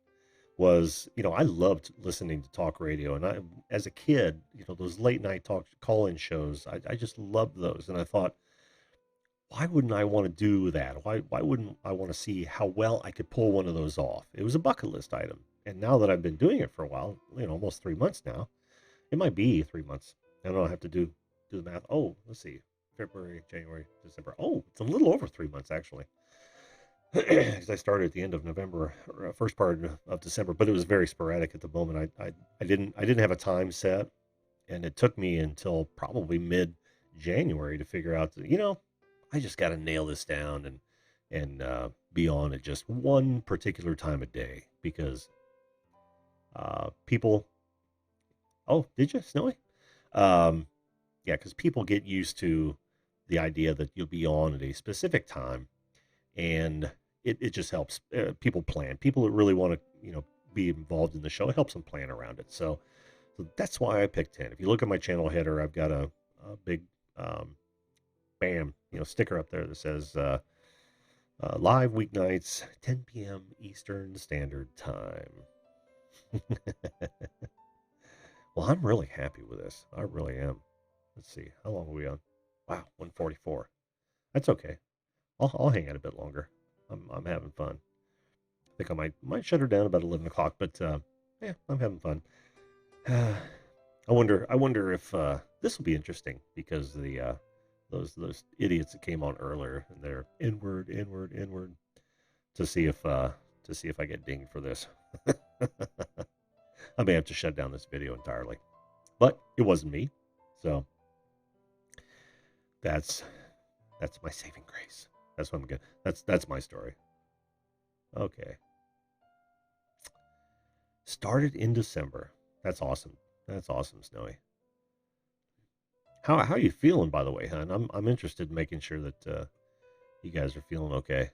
Was I loved listening to talk radio, and I, as a kid, those late night talk call-in shows, I just loved those. And I thought, why wouldn't I want to do that? Why wouldn't I want to see how well I could pull one of those off? It was a bucket list item. And now that I've been doing it for a while, almost 3 months now, it might be 3 months. I don't know, I have to do the math. Oh, let's see. February, January, December. Oh, it's a little over 3 months actually. Because I started at the end of November, or first part of December, but it was very sporadic at the moment. I didn't have a time set, and it took me until probably mid January to figure out that I just got to nail this down and be on at just one particular time of day, because people. Oh, did you, Snowy? Yeah, because people get used to the idea that you'll be on at a specific time, and it just helps people plan. People that really want to be involved in the show, it helps them plan around it. So that's why I picked 10. If you look at my channel header, I've got a big bam sticker up there that says live weeknights 10 p.m. Eastern Standard Time. Well, I'm really happy with this. I really am. Let's see, how long are we on? Wow, 144. That's okay. I'll hang out a bit longer. I'm having fun. I think I might shut her down about 11 o'clock, but yeah, I'm having fun. I wonder if this will be interesting because those idiots that came on earlier and they're inward, inward, inward to see if I get dinged for this. I may have to shut down this video entirely, but it wasn't me, so that's my saving grace. That's what I'm good. That's my story. Okay, started in December. That's awesome. That's awesome, Snowy. How are you feeling, by the way, hon? I'm interested in making sure that you guys are feeling okay.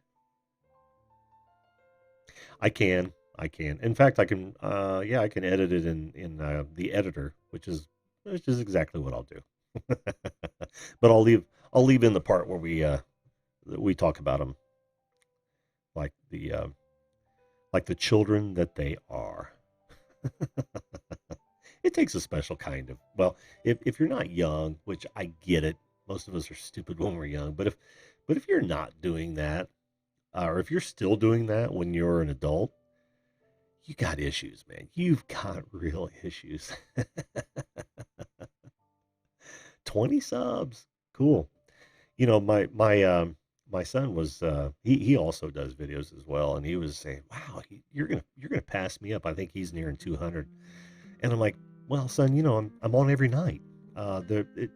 I can. In fact, I can. Yeah, I can edit it in the editor, which is exactly what I'll do. But I'll leave in the part where we talk about them like the children that they are. It takes a special kind of, well, if you're not young, which I get it, most of us are stupid when we're young, but if you're not doing that, or if you're still doing that when you're an adult, you got issues, man. You've got real issues. 20 subs. Cool. My son was he also does videos as well, and he was saying, "Wow, you're gonna pass me up. I think he's nearing 200." And I'm like, "Well, son, I'm on every night.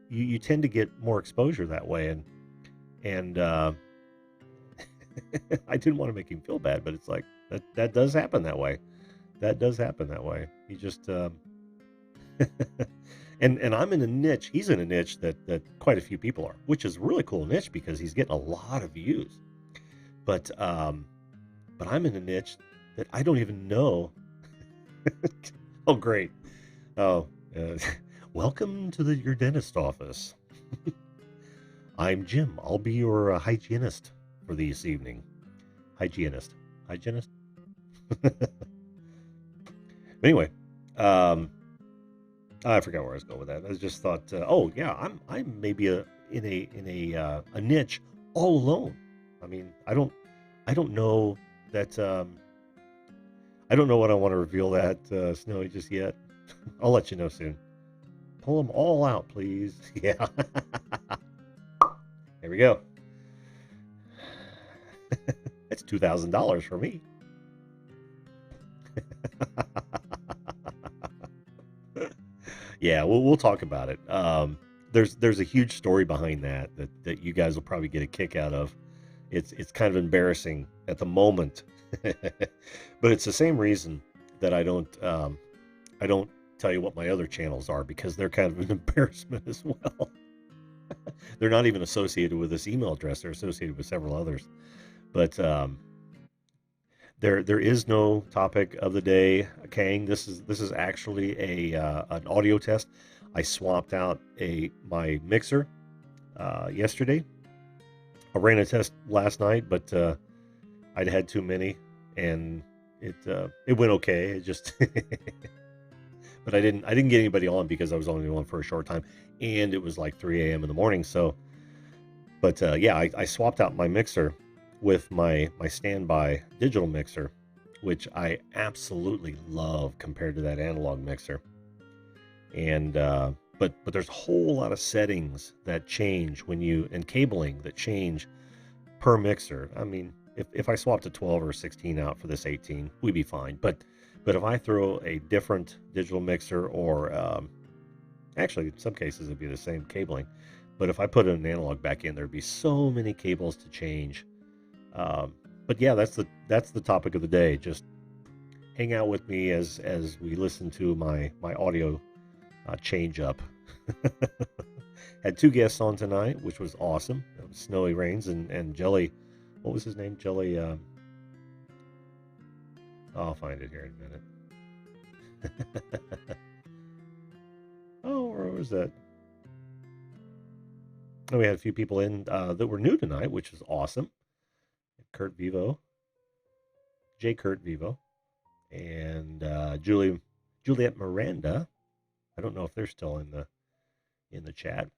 You tend to get more exposure that way." And I didn't want to make him feel bad, but it's like that does happen that way. That does happen that way. He just and I'm in a niche. He's in a niche that quite a few people are, which is a really cool niche because he's getting a lot of views. But I'm in a niche that I don't even know. Oh, great. Oh, welcome to your dentist office. I'm Jim. I'll be your hygienist for this evening. Hygienist. Hygienist? Anyway, I forgot where I was going with that. I just thought, oh yeah, I'm maybe in a niche all alone. I mean, I don't know that I don't know what I want to reveal that Snowy just yet. I'll let you know soon. Pull them all out, please. Yeah. There we go. That's $2,000 for me. Yeah, we'll talk about it. There's a huge story behind that you guys will probably get a kick out of. It's kind of embarrassing at the moment, but it's the same reason that I don't tell you what my other channels are because they're kind of an embarrassment as well. They're not even associated with this email address; they're associated with several others. But there is no topic of the day, Kang. This is actually an audio test. I swapped out my mixer yesterday. I ran a test last night, but I'd had too many, and it went okay. It just, but I didn't get anybody on because I was only on for a short time, and it was like 3 a.m. in the morning. So, but yeah, I swapped out my mixer with my standby digital mixer, which I absolutely love compared to that analog mixer. And but there's a whole lot of settings that change and cabling that change per mixer. I mean, if I swapped a 12 or a 16 out for this 18, we'd be fine. But if I throw a different digital mixer or actually in some cases it'd be the same cabling, but if I put an analog back in, there'd be so many cables to change. But yeah, that's the topic of the day. Just hang out with me as we listen to my audio change up. Had two guests on tonight, which was awesome. It was Snowy Rains and Jelly. What was his name? Jelly. I'll find it here in a minute. Oh, where was that? Oh, we had a few people in that were new tonight, which was awesome. Kurt Vivo, J. Kurt Vivo, and Juliet Miranda. I don't know if they're still in the chat,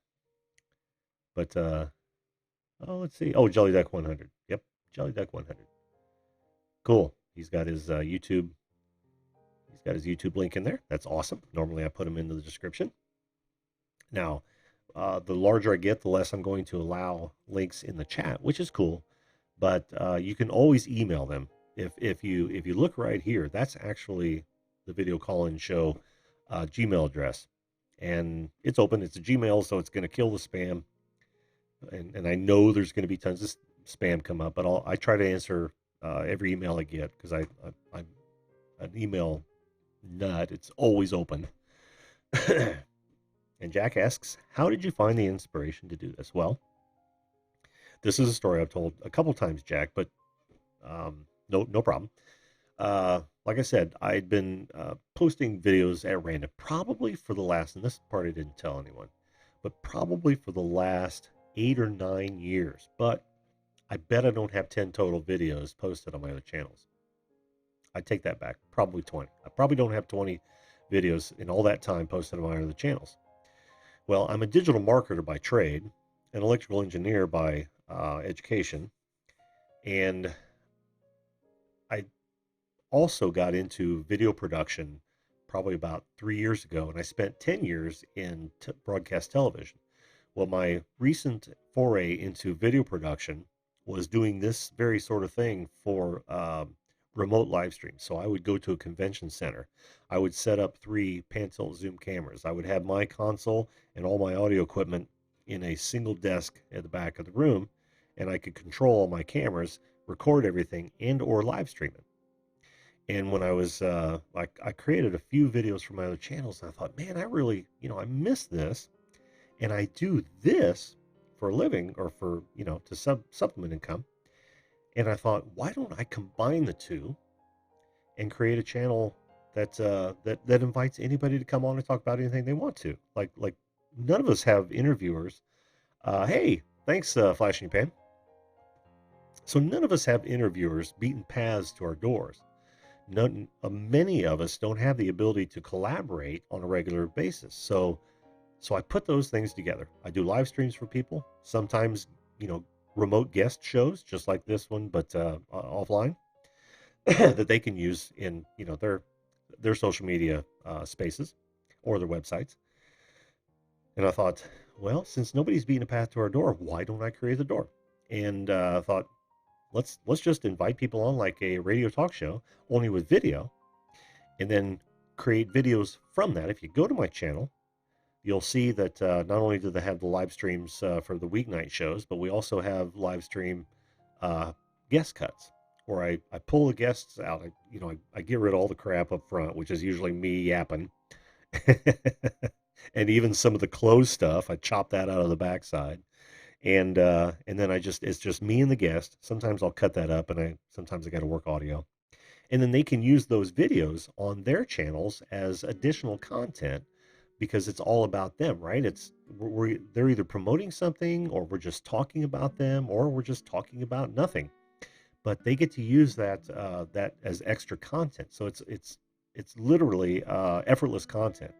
but oh, let's see. Oh, Jelly Deck 100. Yep, Jelly Deck 100. Cool. He's got his YouTube. He's got his YouTube link in there. That's awesome. Normally, I put them into the description. Now, the larger I get, the less I'm going to allow links in the chat, which is cool. But you can always email them. If you look right here, that's actually the video call-in show Gmail address, and it's open. It's a Gmail, so it's going to kill the spam. And I know there's going to be tons of spam come up, but I try to answer every email I get because I'm an email nut. It's always open. And Jack asks, how did you find the inspiration to do this? Well, this is a story I've told a couple times, Jack, but no problem. Like I said, I'd been posting videos at random, probably for the last, and this part I didn't tell anyone, but probably for the last 8 or 9 years. But I bet I don't have 10 total videos posted on my other channels. I take that back, probably 20. I probably don't have 20 videos in all that time posted on my other channels. Well, I'm a digital marketer by trade, an electrical engineer by education, and I also got into video production probably about 3 years ago, and I spent 10 years in broadcast television. Well, my recent foray into video production was doing this very sort of thing for remote live streams. So I would go to a convention center. I would set up 3 pan-tilt zoom cameras. I would have my console and all my audio equipment in a single desk at the back of the room, and I could control all my cameras, record everything, and or live stream it. And when I was I created a few videos for my other channels, and I thought, man, I really, I miss this, and I do this for a living or for, to supplement income. And I thought, why don't I combine the two and create a channel that invites anybody to come on and talk about anything they want to? Like none of us have interviewers. Hey, thanks, Flashing Pan. So none of us have interviewers beating paths to our doors. Many of us don't have the ability to collaborate on a regular basis. So I put those things together. I do live streams for people. Sometimes, remote guest shows, just like this one, but offline, that they can use in their social media spaces or their websites. And I thought, well, since nobody's beating a path to our door, why don't I create the door? And I thought, let's just invite people on like a radio talk show, only with video, and then create videos from that. If you go to my channel, you'll see that not only do they have the live streams for the weeknight shows, but we also have live stream guest cuts where I pull the guests out. I get rid of all the crap up front, which is usually me yapping. And even some of the closed stuff, I chop that out of the backside. And then it's just me and the guest. Sometimes I'll cut that up, and sometimes I got to work audio. And then they can use those videos on their channels as additional content, because it's all about them, right? They're either promoting something, or we're just talking about them, or we're just talking about nothing. But they get to use that as extra content. So it's literally effortless content.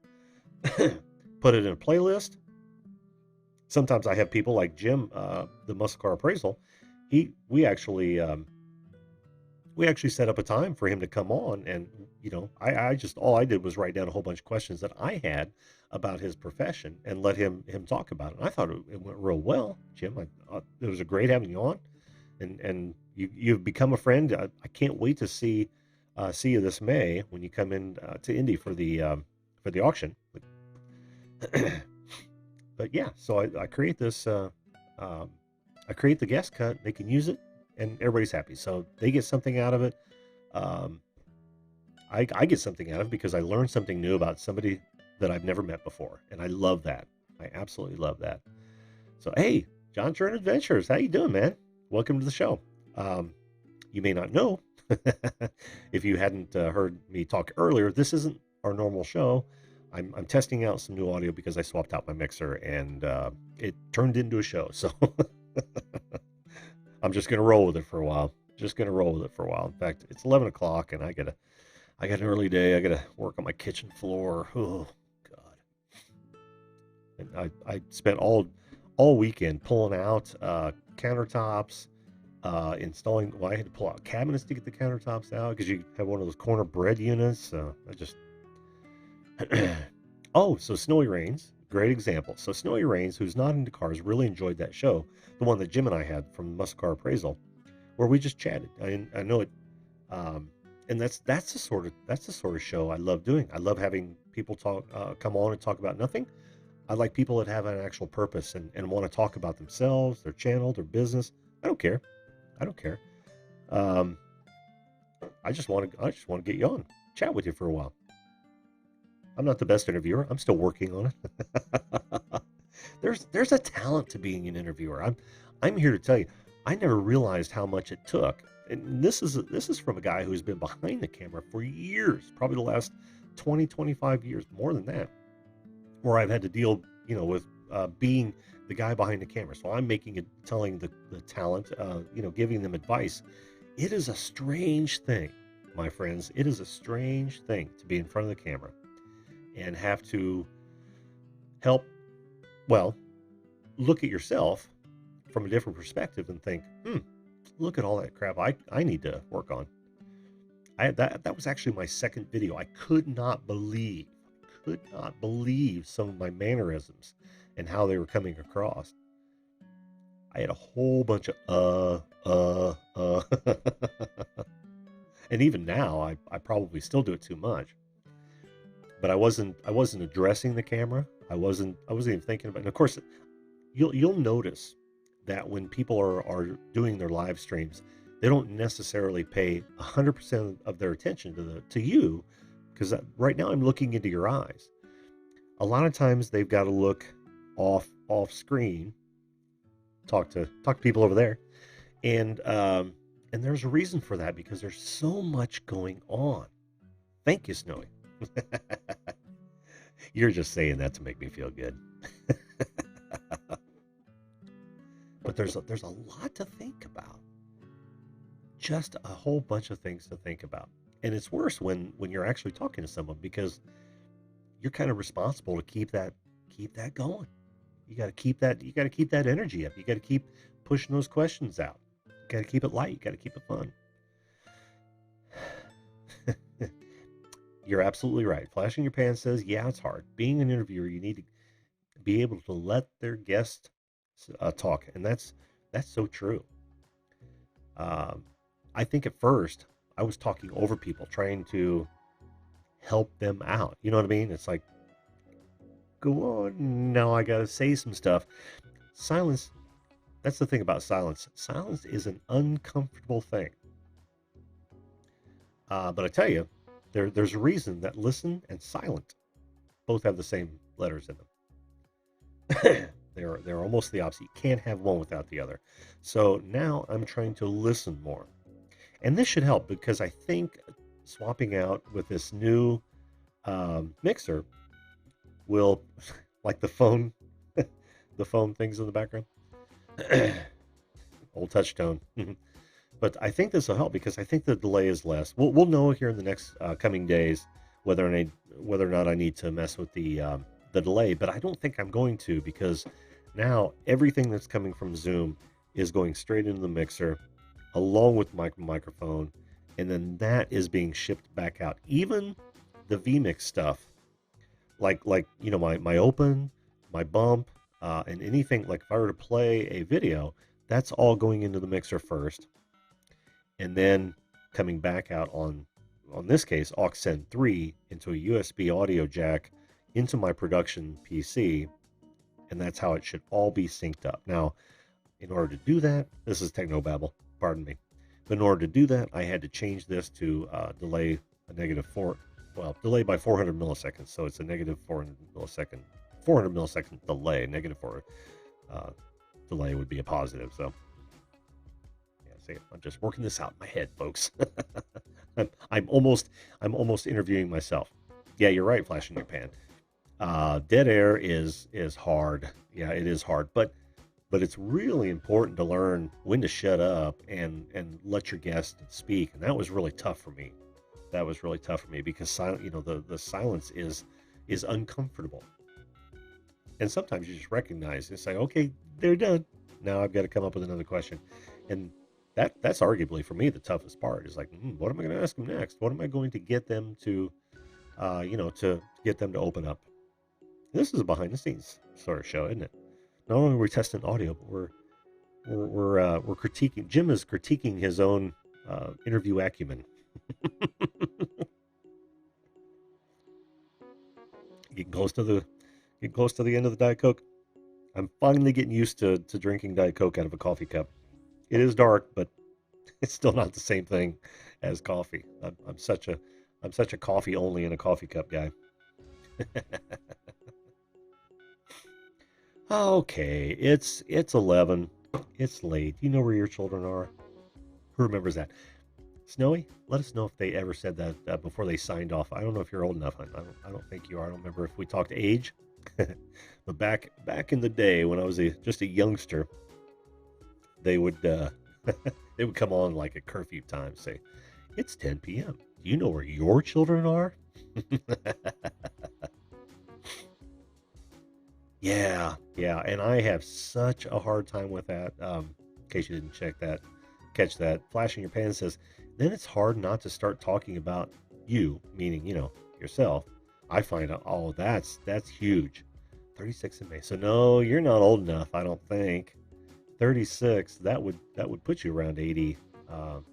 Put it in a playlist. Sometimes I have people like Jim, the Muscle Car Appraisal. We actually set up a time for him to come on, and I just, all I did was write down a whole bunch of questions that I had about his profession and let him talk about it. And I thought it went real well, Jim. It was great having you on, and you've become a friend. I can't wait to see you this May when you come in to Indy for the auction. But yeah, so I create this. I create the guest cut. They can use it, and everybody's happy. So they get something out of it. I get something out of it because I learned something new about somebody that I've never met before, and I love that. I absolutely love that. So hey, John Turn Adventures, how you doing, man? Welcome to the show. You may not know, if you hadn't heard me talk earlier, this isn't our normal show. I'm testing out some new audio because I swapped out my mixer, and it turned into a show. So I'm just gonna roll with it for a while. In fact, it's 11 o'clock, and I got an early day. I gotta work on my kitchen floor. Oh God! And I spent all weekend pulling out countertops, installing. Well, I had to pull out cabinets to get the countertops out because you have one of those corner bread units. So I just oh, so Snowy Rains, great example. So Snowy Rains, who's not into cars, really enjoyed that show, the one that Jim and I had from Muscle Car Appraisal, where we just chatted. I know it, um, and that's the sort of show I love doing. I love having people come on and talk about nothing. I like people that have an actual purpose and want to talk about themselves, their channel, their business. I don't care. I don't care. Um, I just want to get you on, chat with you for a while. I'm not the best interviewer. I'm still working on it. There's a talent to being an interviewer. I'm here to tell you. I never realized how much it took. And this is from a guy who's been behind the camera for years, probably the last 20, 25 years, more than that, where I've had to deal, with being the guy behind the camera. So I'm making it, telling the talent, giving them advice. It is a strange thing, my friends. It is a strange thing to be in front of the camera and have to help, well, look at yourself from a different perspective and think, look at all that crap I need to work on. That was actually my second video. I could not believe some of my mannerisms and how they were coming across. I had a whole bunch of and even now I probably still do it too much. But I wasn't addressing the camera. I wasn't even thinking about it. And of course, you'll notice that when people are doing their live streams, they don't necessarily pay 100% of their attention to you, because right now I'm looking into your eyes. A lot of times they've got to look off screen, talk to people over there, and there's a reason for that, because there's so much going on. Thank you, Snowy. You're just saying that to make me feel good. But there's a lot to think about. Just a whole bunch of things to think about. And it's worse when you're actually talking to someone, because you're kind of responsible to keep that going. You got to keep that energy up. You got to keep pushing those questions out. You got to keep it light. You got to keep it fun. You're absolutely right. Flashing your pan says, yeah, it's hard. Being an interviewer, you need to be able to let their guest talk, and that's so true. I think at first I was talking over people, trying to help them out. You know what I mean? It's like, go on, now I gotta say some stuff. Silence. That's the thing about silence. Silence is an uncomfortable thing. But I tell you, there's a reason that listen and silent both have the same letters in them. They're almost the opposite. You can't have one without the other. So now I'm trying to listen more. And this should help, because I think swapping out with this new mixer will, like the phone, the phone things in the background, old touch tone. But I think this will help, because I think the delay is less. We'll know here in the next coming days whether or not I need to mess with the delay. But I don't think I'm going to, because now everything that's coming from Zoom is going straight into the mixer, along with my microphone, and then that is being shipped back out. Even the vMix stuff, like my open, my bump, and anything, like if I were to play a video, that's all going into the mixer first, and then coming back out on this case, aux 3 into a USB audio jack into my production PC, and that's how it should all be synced up. Now, in order to do that, this is technobabble, pardon me, but in order to do that, I had to change this to delay by 400 milliseconds. So it's a negative 400 millisecond delay. Negative 4 delay would be a positive. So yeah, see, I'm just working this out in my head, folks. I'm almost interviewing myself. Yeah, you're right, flashing your pan. Dead air is hard. Yeah, it is hard, but it's really important to learn when to shut up and let your guest speak. And that was really tough for me. Because the silence is uncomfortable. And sometimes you just recognize, it's like, okay, they're done. Now I've got to come up with another question. And that's arguably for me the toughest part is like, what am I going to ask them next? What am I going to get them to, to get them to open up? This is a behind the scenes sort of show, isn't it? Not only are we testing audio, but we're critiquing. Jim is critiquing his own interview acumen. Getting close to the end of the Diet Coke. I'm finally getting used to drinking Diet Coke out of a coffee cup. It is dark, but it's still not the same thing as coffee. I'm such a coffee only in a coffee cup guy. Okay, it's 11. It's late. You know where your children are? Who remembers that? Snowy, let us know if they ever said that before they signed off. I don't know if you're old enough. I don't think you are. I don't remember if we talked age. But back in the day when I was just a youngster, they would they would come on like at curfew time, say, "It's 10 p.m. Do you know where your children are?" Yeah, and I have such a hard time with that. In case you didn't catch that, flash in your pan says, then it's hard not to start talking about you, meaning, yourself. I find out, oh, that's huge. 36 in May. So no, you're not old enough, I don't think. 36, that would put you around 80, or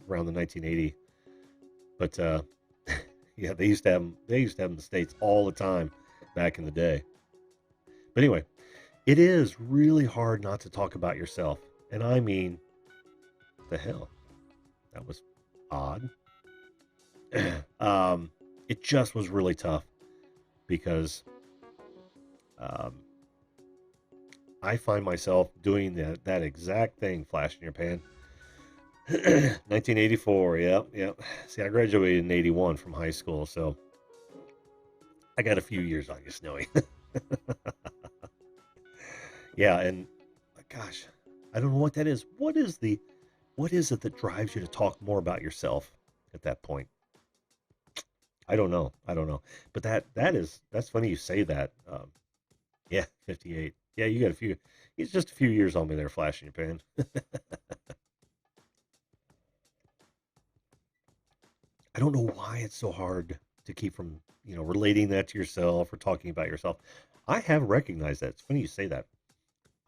around the 1980. But yeah, they used to have them in the States all the time back in the day. But anyway, it is really hard not to talk about yourself. And I mean, the hell, that was odd. It just was really tough because I find myself doing that exact thing, flash in your pan. 1984, yep. See, I graduated in 81 from high school, so I got a few years on you, Snowy. Yeah, and gosh, I don't know what that is. What is it that drives you to talk more about yourself at that point? I don't know. But that's funny you say that. Yeah, 58. Yeah, you got it's just a few years on me there, flashing your pan. I don't know why it's so hard to keep from, relating that to yourself or talking about yourself. I have recognized that. It's funny you say that.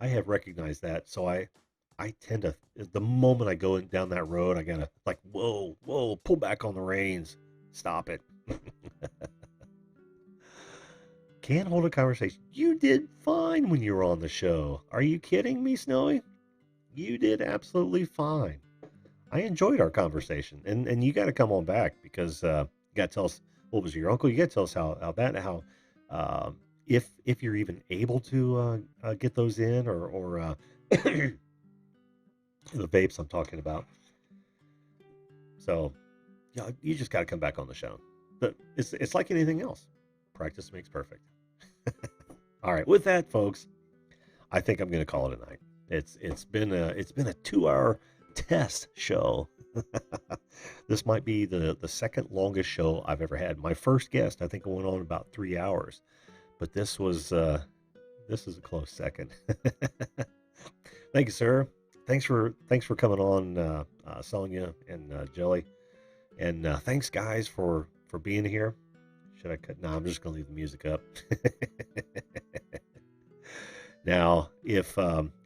I have recognized that. So I tend to, the moment I go down that road, I gotta like, whoa, pull back on the reins. Stop it. Can't hold a conversation. You did fine when you were on the show. Are you kidding me, Snowy? You did absolutely fine. I enjoyed our conversation, and you got to come on back because you got to tell us what was your uncle. You got to tell us how if you're even able to get those in or the vapes I'm talking about. So yeah, you just got to come back on the show. But it's like anything else. Practice makes perfect. All right, with that, folks, I think I'm going to call it a night. It's been a 2-hour test show. This might be the second longest show I've ever had. My first guest, I think, went on about 3 hours, but this is a close second. Thank you, sir. Thanks for coming on, Sonia and Jelly, and thanks, guys, for being here. Should I cut? No, I'm just gonna leave the music up. Now, if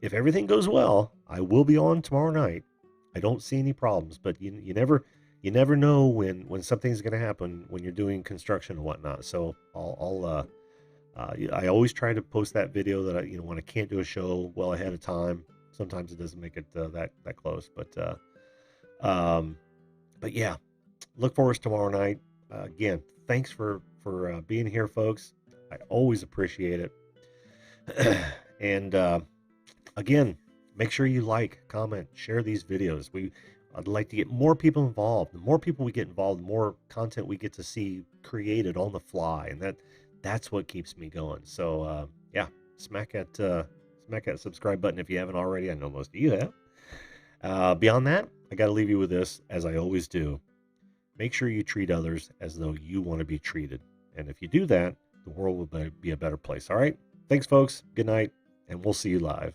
everything goes well, I will be on tomorrow night. I don't see any problems, but you never know when something's going to happen when you're doing construction and whatnot. So I always try to post that video that when I can't do a show well ahead of time. Sometimes it doesn't make it that close, but yeah, look for us tomorrow night. Again, thanks for being here, folks. I always appreciate it. And again, make sure you like, comment, share these videos. I'd like to get more people involved. The more people we get involved, the more content we get to see created on the fly, and that's what keeps me going. So yeah, smack that subscribe button if you haven't already. I know most of you have. Beyond that, I got to leave you with this, as I always do. Make sure you treat others as though you want to be treated. And if you do that, the world will be a better place. All right? Thanks, folks. Good night, and we'll see you live.